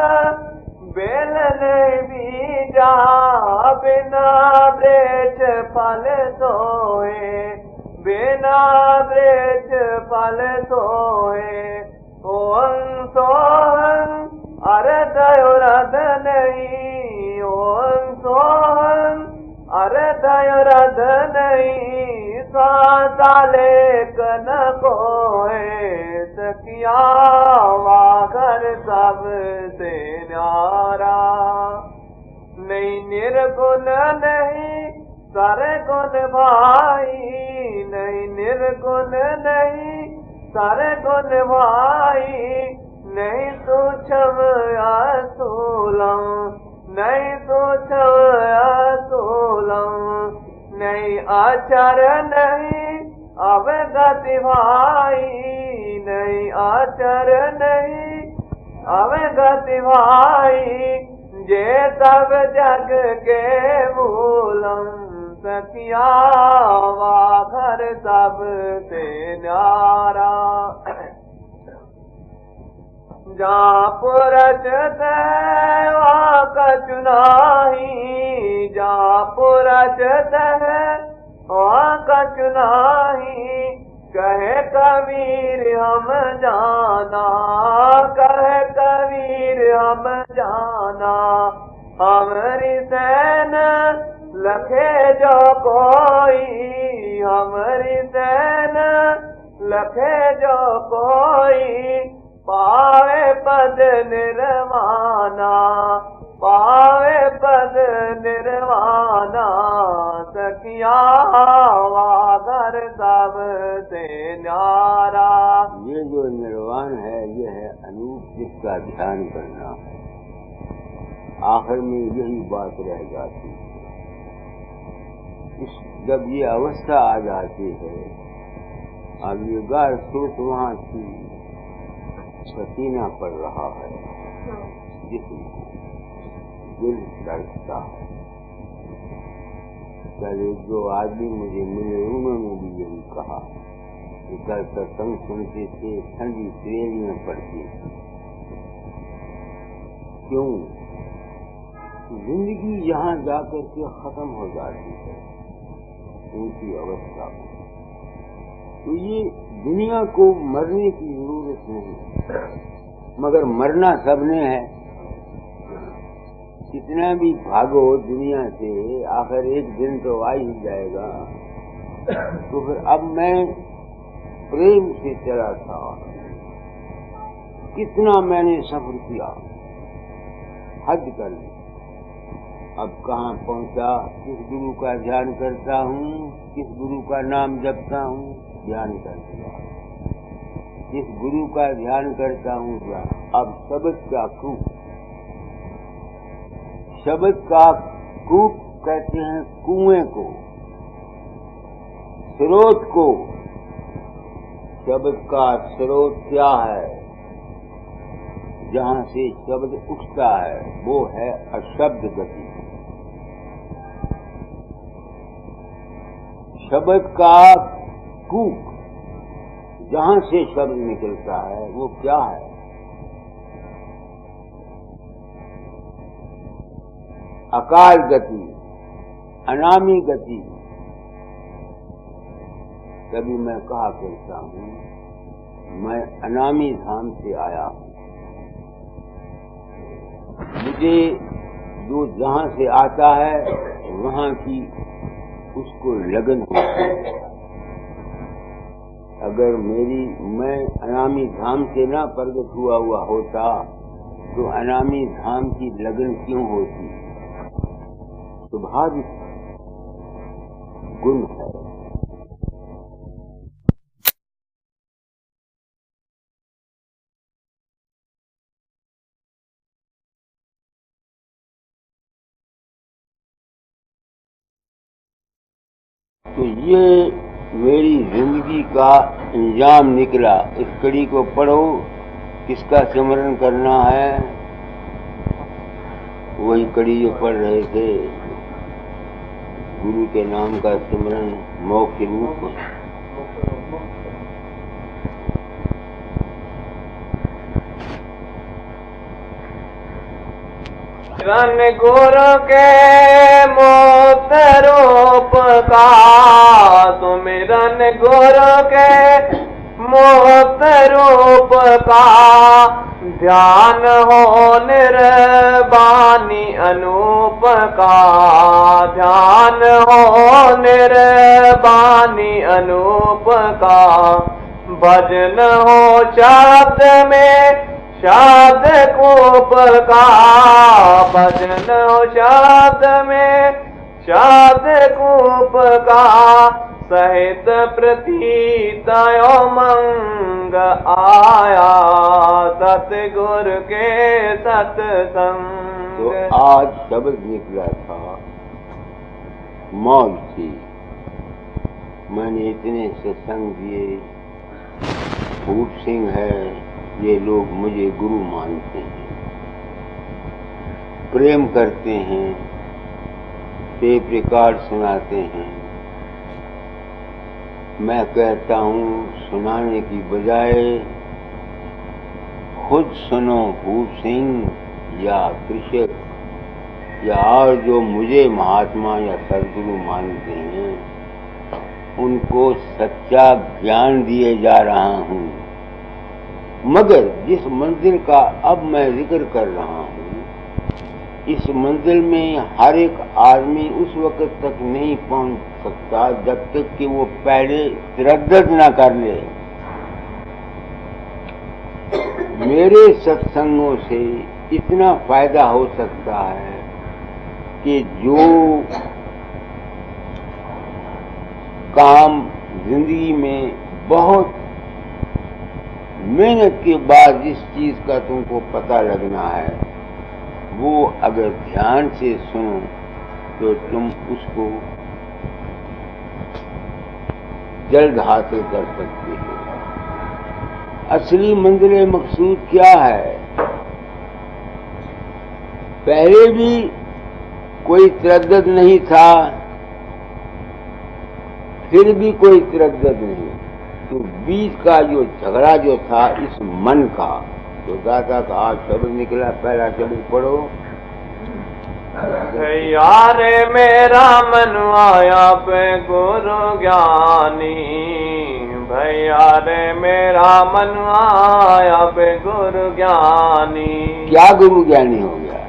[SPEAKER 2] बेल नहीं बीजा। बिना वृक्ष फल सोए, बिना वृक्ष फल सोए। ओम सोहम अर्ध रध नहीं, ओम सोहम अर्ध रध नहीं। साले कन कोए सखिया वाघर सबसे न्यारा। नहीं निर्गुण नहीं सरगुण भाई, नहीं निर्गुण नहीं सरगुण भाई, नहीं सूक्ष्म अस्थूलम, नहीं सूक्ष्म अस्थूलम, नहीं आचार नहीं अवगति भाई, नहीं आचार नहीं अवगति भाई, जे सब जग के मूलम सखिया वाघर सबसे न्यारा। जहाँ पुरचत है वहाँ कछु नाही, जहाँ पुरचत है वहाँ कछु नाही, कहे कबीर हम जाना, कहे कबीर हम जाना, हमारी सैन लखे जो कोई, हमारी सैन लखे जो कोई, पावे पद निर्वाणा, पावे पद निर्वाणा, सखिया वाघर सबसे न्यारा।
[SPEAKER 1] ये जो निर्वाण है ये है अनूप, जिसका ध्यान करना। आखिर में यही बात रह जाती है। जब ये अवस्था आ जाती है, अब ये गाढ़ सोच वहाँ की पसीना पड़ रहा है, जिसमें दिल धड़कता है। कल जो आदमी मुझे मिले उन्होंने भी यही कहा कि कल सत्संग सुनते थे, ठंडी ट्रेनियां पड़ती। क्यों? जिंदगी यहाँ जाकर के खत्म हो जाती है उनकी अवस्था में। तो ये दुनिया को मरने की जरूरत नहीं, मगर मरना सबने है। कितना भी भागो दुनिया से, आखिर एक दिन तो आ ही जाएगा। तो फिर अब मैं प्रेम से चला था, कितना मैंने सफर किया, हद कर ली। अब कहाँ पहुंचा? किस गुरु का ध्यान करता हूँ, किस गुरु का नाम जपता हूँ, ध्यान कर लिया। जिस गुरु का ध्यान करता हूँ ध्यान। अब शब्द का कूप, शब्द का कूप कहते हैं कुएं को, स्रोत को। शब्द का स्रोत क्या है? जहाँ से शब्द उठता है वो है अशब्द गति। शब्द का कूप जहाँ से शब्द निकलता है वो क्या है? अकाल गति, अनामी गति। कभी मैं कहा करता हूँ, मैं अनामी धाम से आया हूँ। मुझे जो जहाँ से आता है वहाँ की उसको लगन होती है। अगर मैं अनामी धाम से ना प्रगट हुआ होता तो अनामी धाम की लगन क्यों होती? स्वाभाविक गुण है। तो ये मेरी जिंदगी का इंजाम निकला। इस कड़ी को पढ़ो, किसका सिमरन करना है, वही कड़ी जो पढ़ रहे थे, गुरु के नाम का सिमरन मोक्ष रूप।
[SPEAKER 2] रन गुरु के मोक्ष रूप का, सुमिरन गुरु के मोक्ष रूप का, ध्यान हो निर्वाणी अनूप का, ध्यान हो निर्वाणी अनूप का, भजन हो शब्द में शब्द कूप का, भजन हो शब्द में शब्द कूप का, सहित प्रतीत मंग आया सतगुरु के सत्संग।
[SPEAKER 1] तो आज शब्द निकला था मौज थी। मैंने इतने सत्संग दिए, भूप सिंह है, ये लोग मुझे गुरु मानते हैं, प्रेम करते हैं, टेप रिकॉर्ड सुनाते हैं। मैं कहता हूँ सुनाने की बजाय खुद सुनो भूप सिंह या कृषक या और जो मुझे महात्मा या सदगुरु मानते हैं, उनको सच्चा ज्ञान दिए जा रहा हूँ। मगर जिस मंजिल का अब मैं जिक्र कर रहा हूँ, इस मंजिल में हर एक आदमी उस वक्त तक नहीं पहुंच सकता जब तक कि वो पहले तरद्दुद न कर ले। मेरे सत्संगों से इतना फायदा हो सकता है कि जो काम जिंदगी में बहुत मेहनत के बाद जिस चीज का तुमको पता लगना है, वो अगर ध्यान से सुनो तो तुम उसको जल्द हासिल कर सकते हो। असली मंजिल मकसूद क्या है? पहले भी कोई तरद्दुद नहीं था, फिर भी कोई तरद्दुद नहीं, तो बीच का जो झगड़ा जो था इस मन का, तो दाता का आज शब्द निकला, पहला शब्द पढ़ो।
[SPEAKER 2] यार मेरा मन आया पे गुरु ज्ञानी, भैया रे मेरा मन आया पे गुरु ज्ञानी।
[SPEAKER 1] क्या गुरु ज्ञानी हो गया?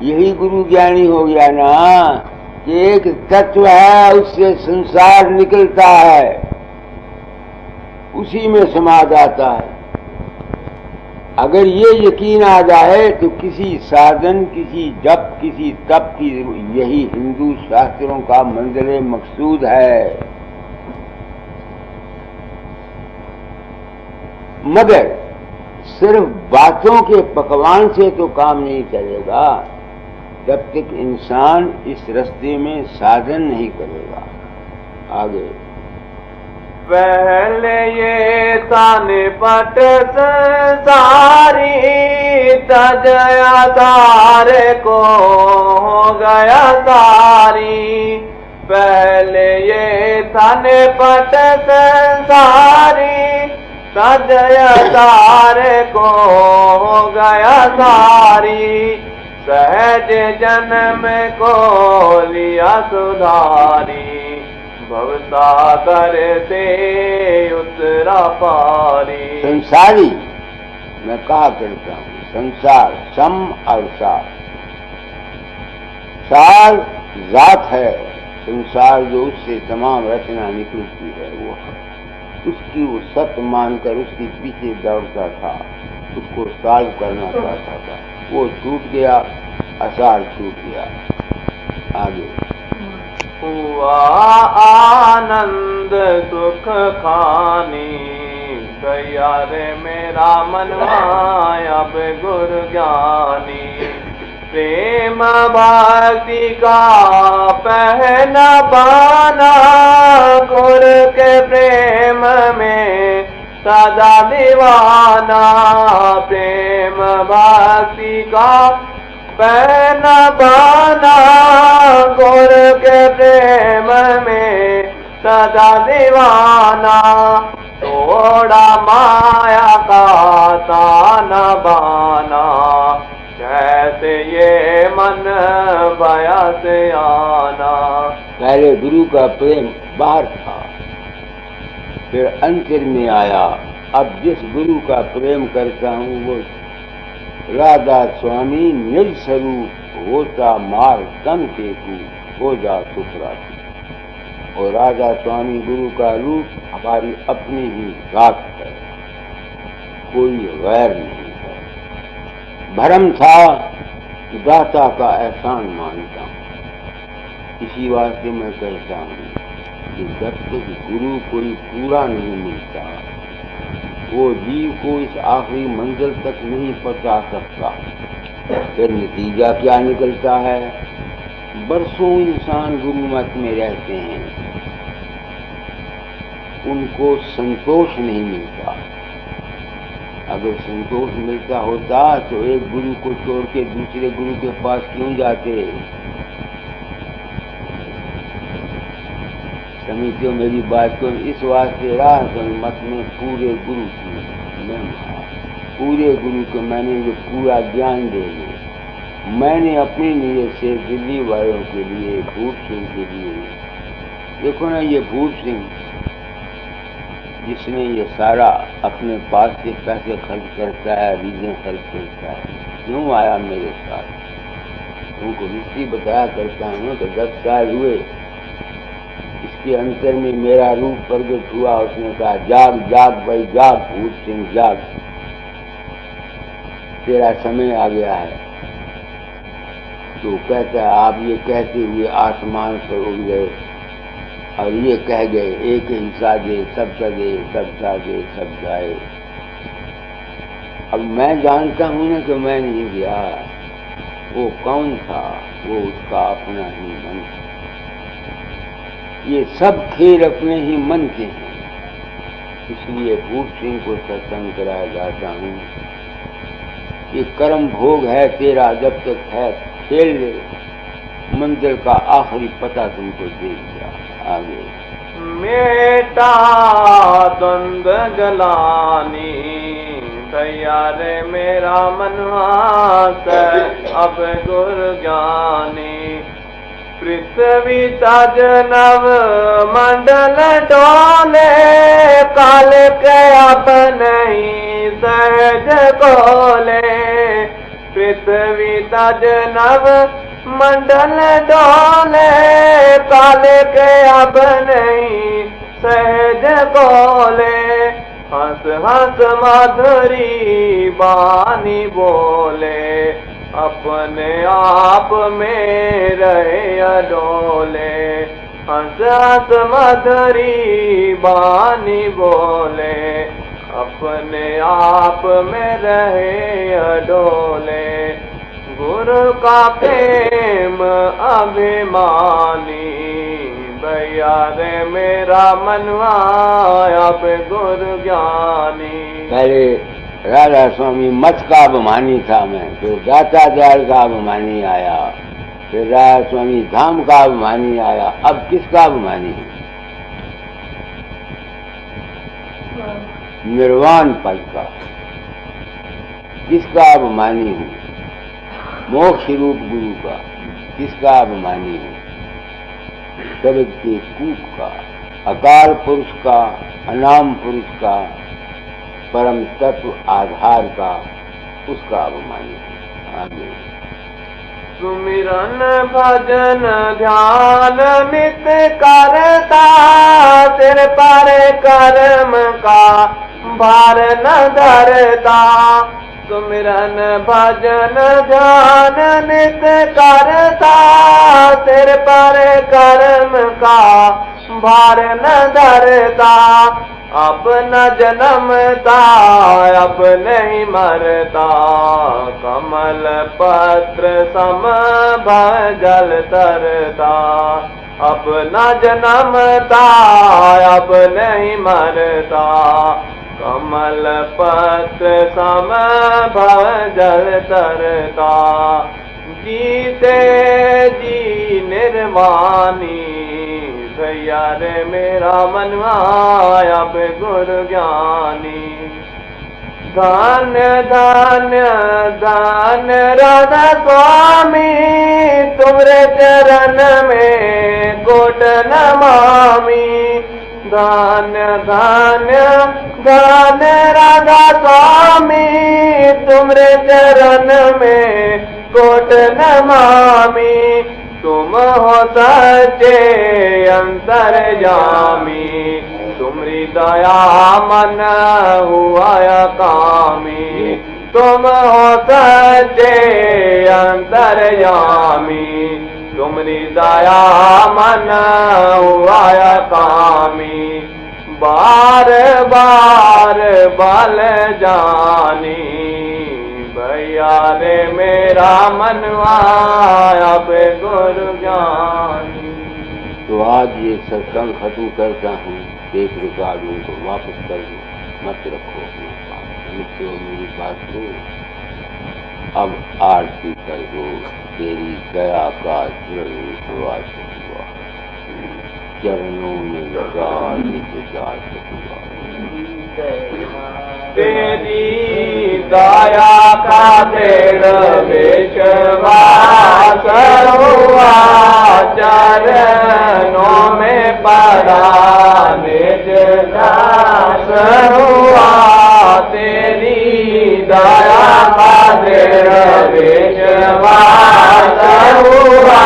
[SPEAKER 1] यही गुरु ज्ञानी हो गया ना कि एक तत्व है, उससे संसार निकलता है, उसी में समा जाता है। अगर ये यकीन आ जाए तो किसी साधन, किसी जप, किसी तप की, यही हिंदू शास्त्रों का मंजिल मकसूद है। मगर सिर्फ बातों के पकवान से तो काम नहीं चलेगा जब तक इंसान इस रास्ते में साधन नहीं करेगा। आगे
[SPEAKER 2] पहले ये ताने पट संसारी, तजया तारे को हो गया तारी। पहले ये ताने पट संसारी, तजया तारे को हो गया तारी। सहज जन्म को लिया सुधारी, भवसागर से उतरा पारी।
[SPEAKER 1] संसारी मैं कहा करता हूँ, संसार सम और सार, सार जात है। संसार जो उससे तमाम रचना निकलती है, वो उसकी वो सत्य मानकर उसके पीछे दौड़ता था, उसको साज करना चाहता था, वो छूट गया, असार छूट गया। आगे
[SPEAKER 2] हुआ आनंद सुख खानी, भैया रे मेरा मन माया पे गुरु ज्ञानी। प्रेम भक्ति का पहना पाना, गुरु के प्रेम में सदा दीवाना। प्रेम भक्ति का पहना पाना, गुरु के प्रेम में सदा दीवाना। तोड़ा माया का ताना बाना, कैसे ये मन भया से आना।
[SPEAKER 1] पहले गुरु का प्रेम बाहर था, फिर अंतर में आया। अब जिस गुरु का प्रेम करता हूँ वो राधा स्वामी निज स्वरूप होता मार तन टेकू हो जा सुखराती। और राधा स्वामी गुरु का रूप हमारी अपनी ही रात है, कोई गैर नहीं है। भरम था दाता का एहसान मानता हूँ। इसी वास्ते मैं कहता हूँ कि जब तक गुरु कोई पूरा नहीं मिलता, वो जीव को इस आखिरी मंजिल तक नहीं पहुंचा सकता। फिर नतीजा क्या निकलता है? बरसों इंसान गुरु मत में रहते हैं, उनको संतोष नहीं मिलता। अगर संतोष मिलता होता तो एक गुरु को छोड़ के दूसरे गुरु के पास क्यों जाते? समझते हो मेरी बात को? इस वास्ते राह मत में पूरे गुरु की पूरे गुरु को मैंने जो पूरा ज्ञान दे दिया, मैंने अपनी नीयत से दिल्ली वालों के लिए, भूप सिंह के लिए, देखो ना ये भूप सिंह जिसने ये सारा अपने पास से पैसे खर्च करता है, रीजन खर्च करता है, क्यों आया मेरे साथ? उनको हिस्ट्री बताया करता हूँ तो 10 साल हुए, इसके अंतर में मेरा रूप प्रकट हुआ। उसने कहा जाग जाग भाई जाग, भूप सिंह जाग, तेरा समय आ गया है। तो कहता है आप ये कहते हुए आसमान पर उड़ गए और ये कह गए एक हिस्सा दे सबका दे, सबका दे सब जाए। अब मैं जानता हूं ना कि मैं नहीं गया, वो कौन था? वो उसका अपना ही मन था। ये सब खेल अपने ही मन के हैं। इसलिए भूप सिंह को सत्संग कराया जाता हूँ। ये कर्म भोग है तेरा, जब तक है खेल ले, मंजिल का आखिरी पता तुमको दे दिया। आगे
[SPEAKER 2] मेटा द्वंद गलानी, तैयार मेरा मनवास अब गुरु ज्ञानी। पृथ्वी तज नव मंडल डोले, काल के अब नहीं सहज बोले। पृथ्वी तज नव मंडल डोले, काल के अब नहीं सहज बोले। हंस हंस माधुरी बानी बोले, अपने आप में रहे अडोले। हंस हंस माधुरी बानी बोले, अपने आप में रहे अडोले। गुरु का प्रेम अभिमानी, भैया रे मेरा मनवा अब गुरु ज्ञानी।
[SPEAKER 1] पहले राधा स्वामी मत का अभिमानी था मैं, फिर दाता दयाल का अभिमानी आया, फिर राधा स्वामी धाम का अभिमानी आया। अब किसका अभिमानी है? निर्वाण पद का। किसका अभिमानी हूँ? मोक्ष रूप गुरु का। किसका अभिमानी हूँ? जगत के कूप का, अकाल पुरुष का, अनाम पुरुष का, परम तत्व आधार का, उसका अभिमानी हूँ। आगे
[SPEAKER 2] सुमिरन भजन ध्यान नित करता, सिर पर कर्म का भार न धरता। सुमिरन भजन ध्यान नित करता, सिर पर कर्म का भार न धरता। अब न जन्मता अब नहीं मरता, कमल पत्र सम भजल तरता। अब न जन्मता अब नहीं मरता, कमल पत्र सम भजल तरता। जीते जी निर्वाणी, भैया रे मेरा मनवा अब गुरु ज्ञानी। धन्य धन्य धन्य राधा स्वामी, तुम्हारे चरण में कोट नमामि। धन्य धन्य धन्य राधा स्वामी, तुम्हारे चरण में कोट नमामि। तुम हो सच्चे अंतर्यामी, तुम्हारी दया मन हुआ कामी। तुम हो सच्चे अंतर्यामी, तुम्हारी दया मन हुआ कामी। बार बार बल जानी, भैया रे मेरा मनवा अब गुरु ज्ञानी।
[SPEAKER 1] तो आज ये सत्संग खत्म करता हूँ। टेप रिकॉर्डिंग को वापस कर दो, मत रखो अपने पास। मुझसे मेरी बात लो, अब आरती कर दो। तेरी दया का दृढ़ विश्वास हुआ, चरणों में लगा निजदार हुआ।
[SPEAKER 2] तेरी दया का दृढ़ विश्वास हुआ, चरणों में पड़ा निजदास हुआ। तेरी दया का दृढ़ विश्वास हुआ,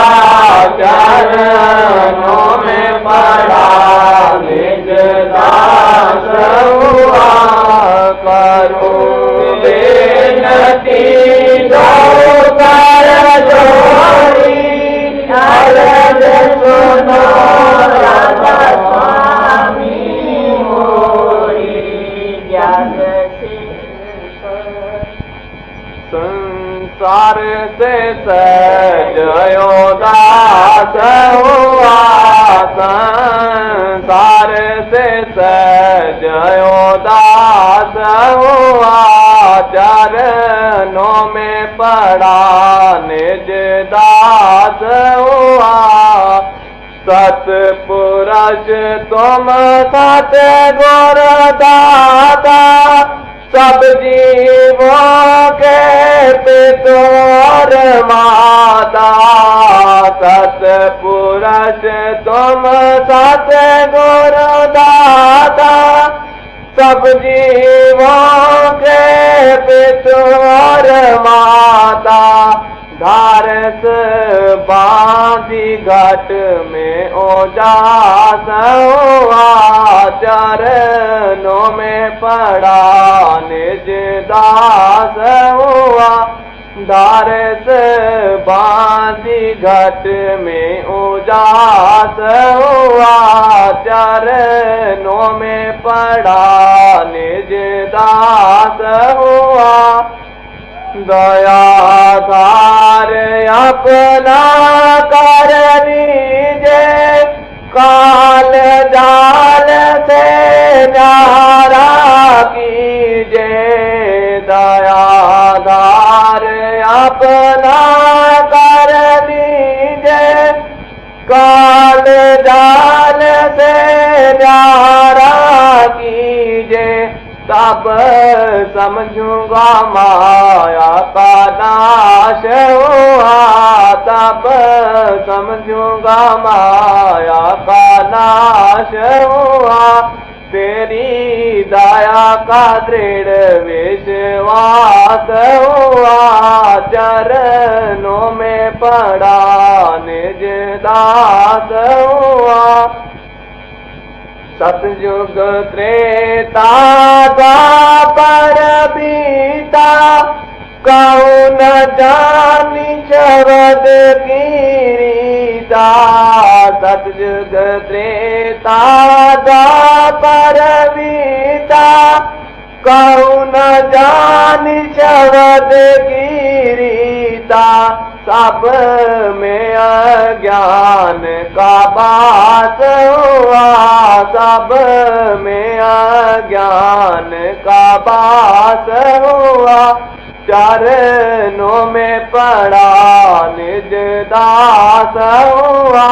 [SPEAKER 2] चरणों में पड़ा निजदास हुआ। करूं बेनती दो कर जोड़ी, अर्ज सुनो राधा स्वामी मोरी। ज्ञान से संसार से सजयो दास हुआ, संसार से सजयो दास हुआ। चरणों में पड़ा निज दास हुआ। सतपुरुष तुम सत गुर दाता, सब जीवों के पिता और माता। सतपुरुष तुम सत गुर दाता, सब जीवों के पिता और माता। धारस बांधी घाट में ओजास हुआ, चरणों में पड़ा निज दास हुआ। धारस बांधी घाट में ओजास हुआ, चरणों में पड़ा निज दास हुआ। दयाधार अपना कर लीजे, काल जाल से न्यारा कीजे। दयाधार अपना कर लीजे, काल जाल से न्यारा कीजे। तब समझूंगा माया का नाश हुआ, तब समझूंगा माया का नाश हुआ। तेरी दया का दृढ़ विश्वास हुआ, चरणों में पड़ा निज दास हुआ। सतयुग त्रेता द्वापर बीता, कहूँ न जानी शब्द की रीता। सतयुग त्रेता द्वापर बीता, कहूँ न जानी शब्द की रीता। सब में अज्ञान का बास हुआ, सब में अज्ञान का बास हुआ। चरणों में पड़ा निज दास हुआ।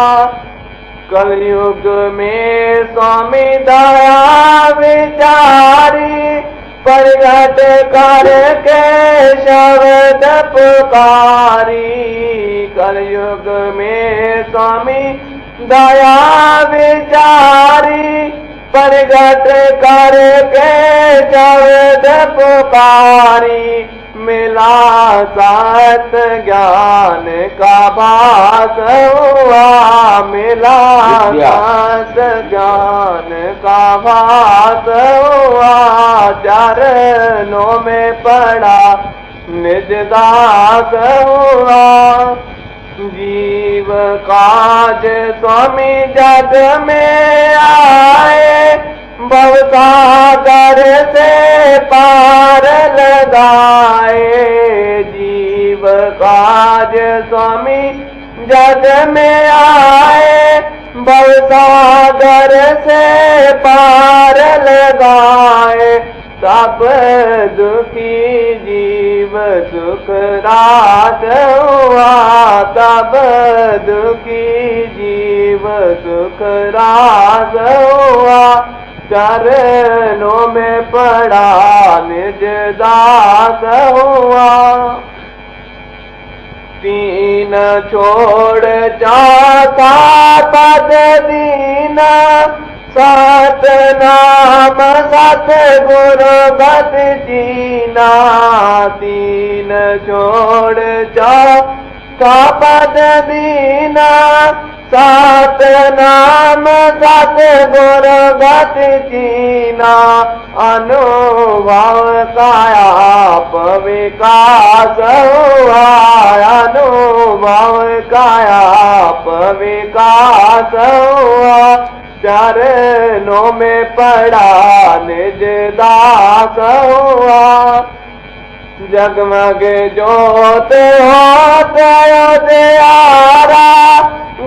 [SPEAKER 2] कलयुग में स्वामी दया विचारी, प्रगट करके शब्द पुकारी। कलयुग में स्वामी दया विचारी, प्रगट करके शब्द पुकारी, मिला सत ज्ञान का भास हुआ, मिला सत ज्ञान का भास हुआ। चरणों में पड़ा निज दास हुआ, जीव काज स्वामी जग में आए, भवसागर से पार लगाए। जीव काज स्वामी जग में आए, भवसागर से पार लगाए। सब दुखी जीव सुख रास हुआ, सब दुखी जीव सुख रास हुआ। चरणों में पड़ा निज दास हुआ, तीन छोड़ चौथा पद दीना, सत नाम सत गुरु गत जीना। तीन छोड़ चौथा पद दीना, सत नाम सत गुरु गत जीना। अनुभव कायाप विकास हुआ, अनुभव कायाप विकास हुआ। चरणों में पड़ा निज दास हुआ, जगमग ज्योत होत उजियारा,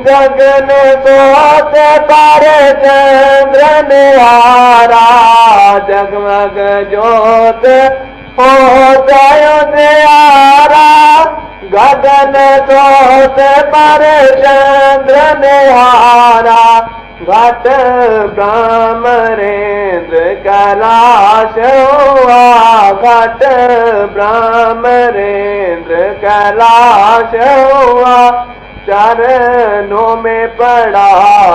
[SPEAKER 2] गगन सोत पर चंद्र निहारा। जगमग ज्योत होत उजियारा, गगन सोत पर चंद्र निहारा। घट ब्रह्मरेंद्र कैलाश हुआ, घट ब्रह्मरेंद्र कैलाश हुआ। चरणों में पड़ा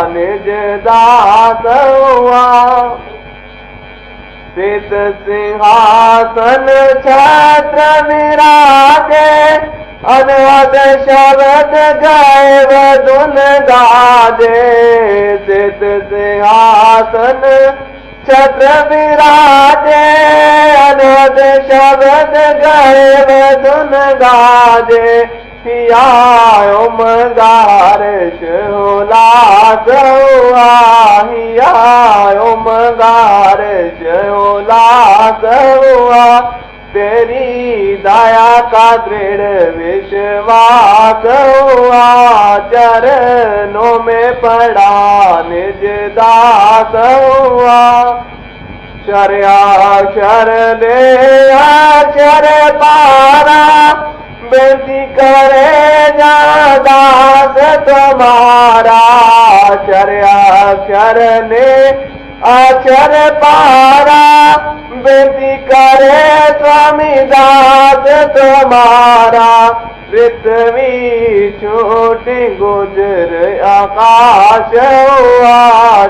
[SPEAKER 2] निज दास हुआ, श्वेत सिंहासन छत्र विराजे। अनवद शब्द गायब धुन गाजे, श्वेत सिंहासन छत्र विराजे। अनवद शब्द गायब धुन गाजे, हिया ओमकार उल्लास हुआ, हिया ओमकार उल्लास हुआ। तेरी दया का दृढ़ विश्वास हुआ, चरणों में पड़ा निज दास हुआ। शर्याक्षर ले अक्षर पारा, बेनती करे जा दास तुम्हारा। शर्याक्षर ने अक्षर पारा, बेनती करे स्वामी दास तुम्हारा। पृथ्वी छूट गुजर आकाश हुआ,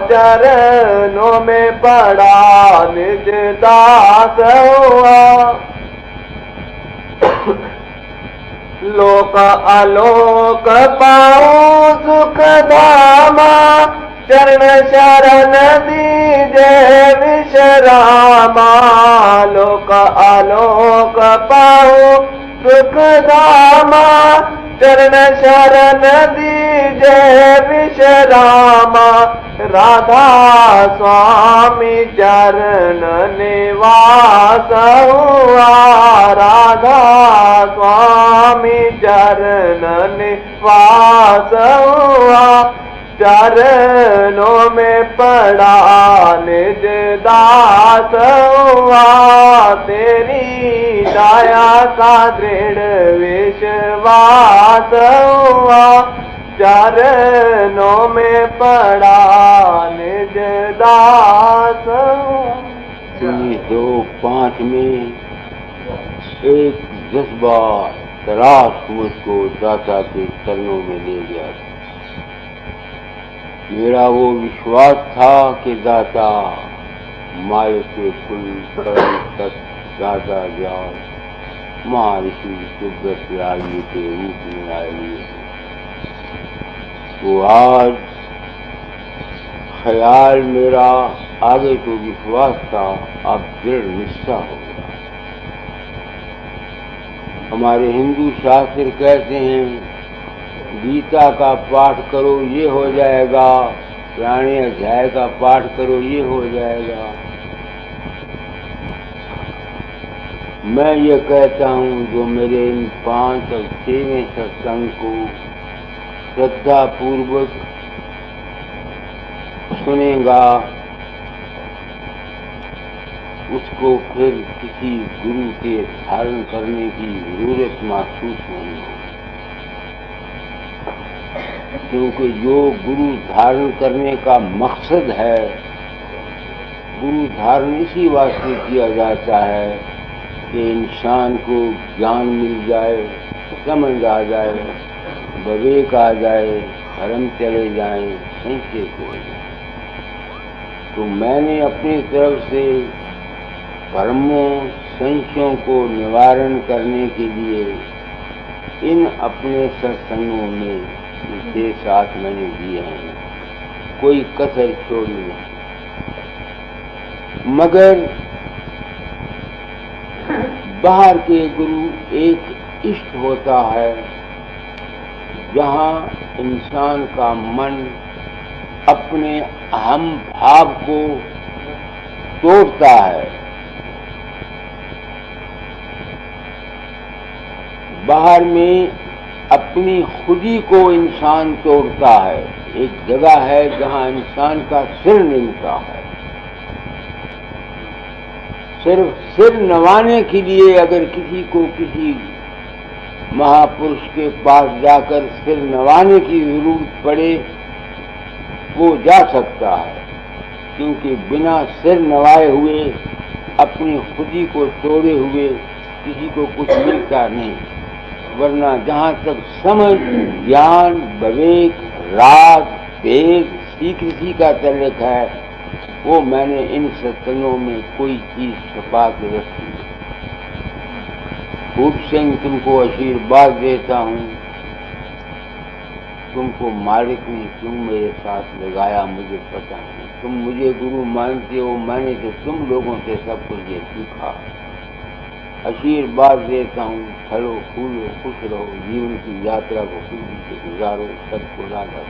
[SPEAKER 2] चरणों में पड़ा निज दास हुआ। लोक आलोक पाऊं सुख धामा, चरण शरण दीजे विश्रामा। लोक आलोक पाऊं सुख धामा, चरण शरण दीजे विश्रामा। राधा स्वामी चरण निवास हुआ, राधा स्वामी चरण निवास हुआ। चरणों में पड़ा निज दास हुआ, तेरी दया का दृढ़ विश्वास हुआ। चरणों में पड़ा निज दास।
[SPEAKER 1] 1905 में एक जज्बा तराश मुझको दाता के चरणों में ले गया। मेरा वो विश्वास था कि दाता माय के कुल कर्म तक दाता जाओ महर्षि सुब्रत रागी के रूप में आएंगे। वो आज ख्याल मेरा आगे तो विश्वास था, अब दृढ़ निश्चय हो गया। हमारे हिंदू शास्त्र कहते हैं गीता का पाठ करो ये हो जाएगा, पुराने अध्याय का पाठ करो ये हो जाएगा। मैं ये कहता हूँ जो मेरे इन 5 और 6वें सत्संग को श्रद्धा पूर्वक सुनेगा उसको फिर किसी गुरु के धारण करने की जरूरत महसूस नहीं होगी, क्योंकि जो गुरु धारण करने का मकसद है, गुरु धारण इसी वास्ते किया जाता है कि इंसान को ज्ञान मिल जाए, समझ आ जाए, विवेक आ जाए, भ्रम चले जाएं, संशय हो जाए। तो मैंने अपनी तरफ से भ्रमों संशयों को निवारण करने के लिए इन अपने सत्संगों में 6-7 मैंने दिए हैं, कोई कसर छोड़ी नहीं। मगर बाहर के गुरु एक इष्ट होता है जहाँ इंसान का मन अपने अहम भाव को तोड़ता है। बाहर में अपनी खुदी को इंसान तोड़ता है। एक जगह है जहाँ इंसान का सिर निकलता है। सिर्फ सिर नवाने के लिए अगर किसी को किसी महापुरुष के पास जाकर सिर नवाने की जरूरत पड़े वो जा सकता है, क्योंकि बिना सिर नवाए हुए अपनी खुदी को तोड़े हुए किसी को कुछ मिलता नहीं। वरना जहाँ तक समझ, ज्ञान, विवेक, राग, भेद, स्वीकृति का तल्लुक है, वो मैंने इन सत्संगों में कोई चीज छुपा के रखी। खूब सिंह तुमको आशीर्वाद देता हूँ, तुमको मालिक ने क्यों मेरे साथ लगाया मुझे पता नहीं। तुम मुझे गुरु मानते हो, मैंने तो तुम लोगों से सब कुछ ये सीखा। आशीर्वाद देता हूँ, फलो फूलो खुश रहो, जीवन की यात्रा को खुशी से गुजारो। सबको राधा।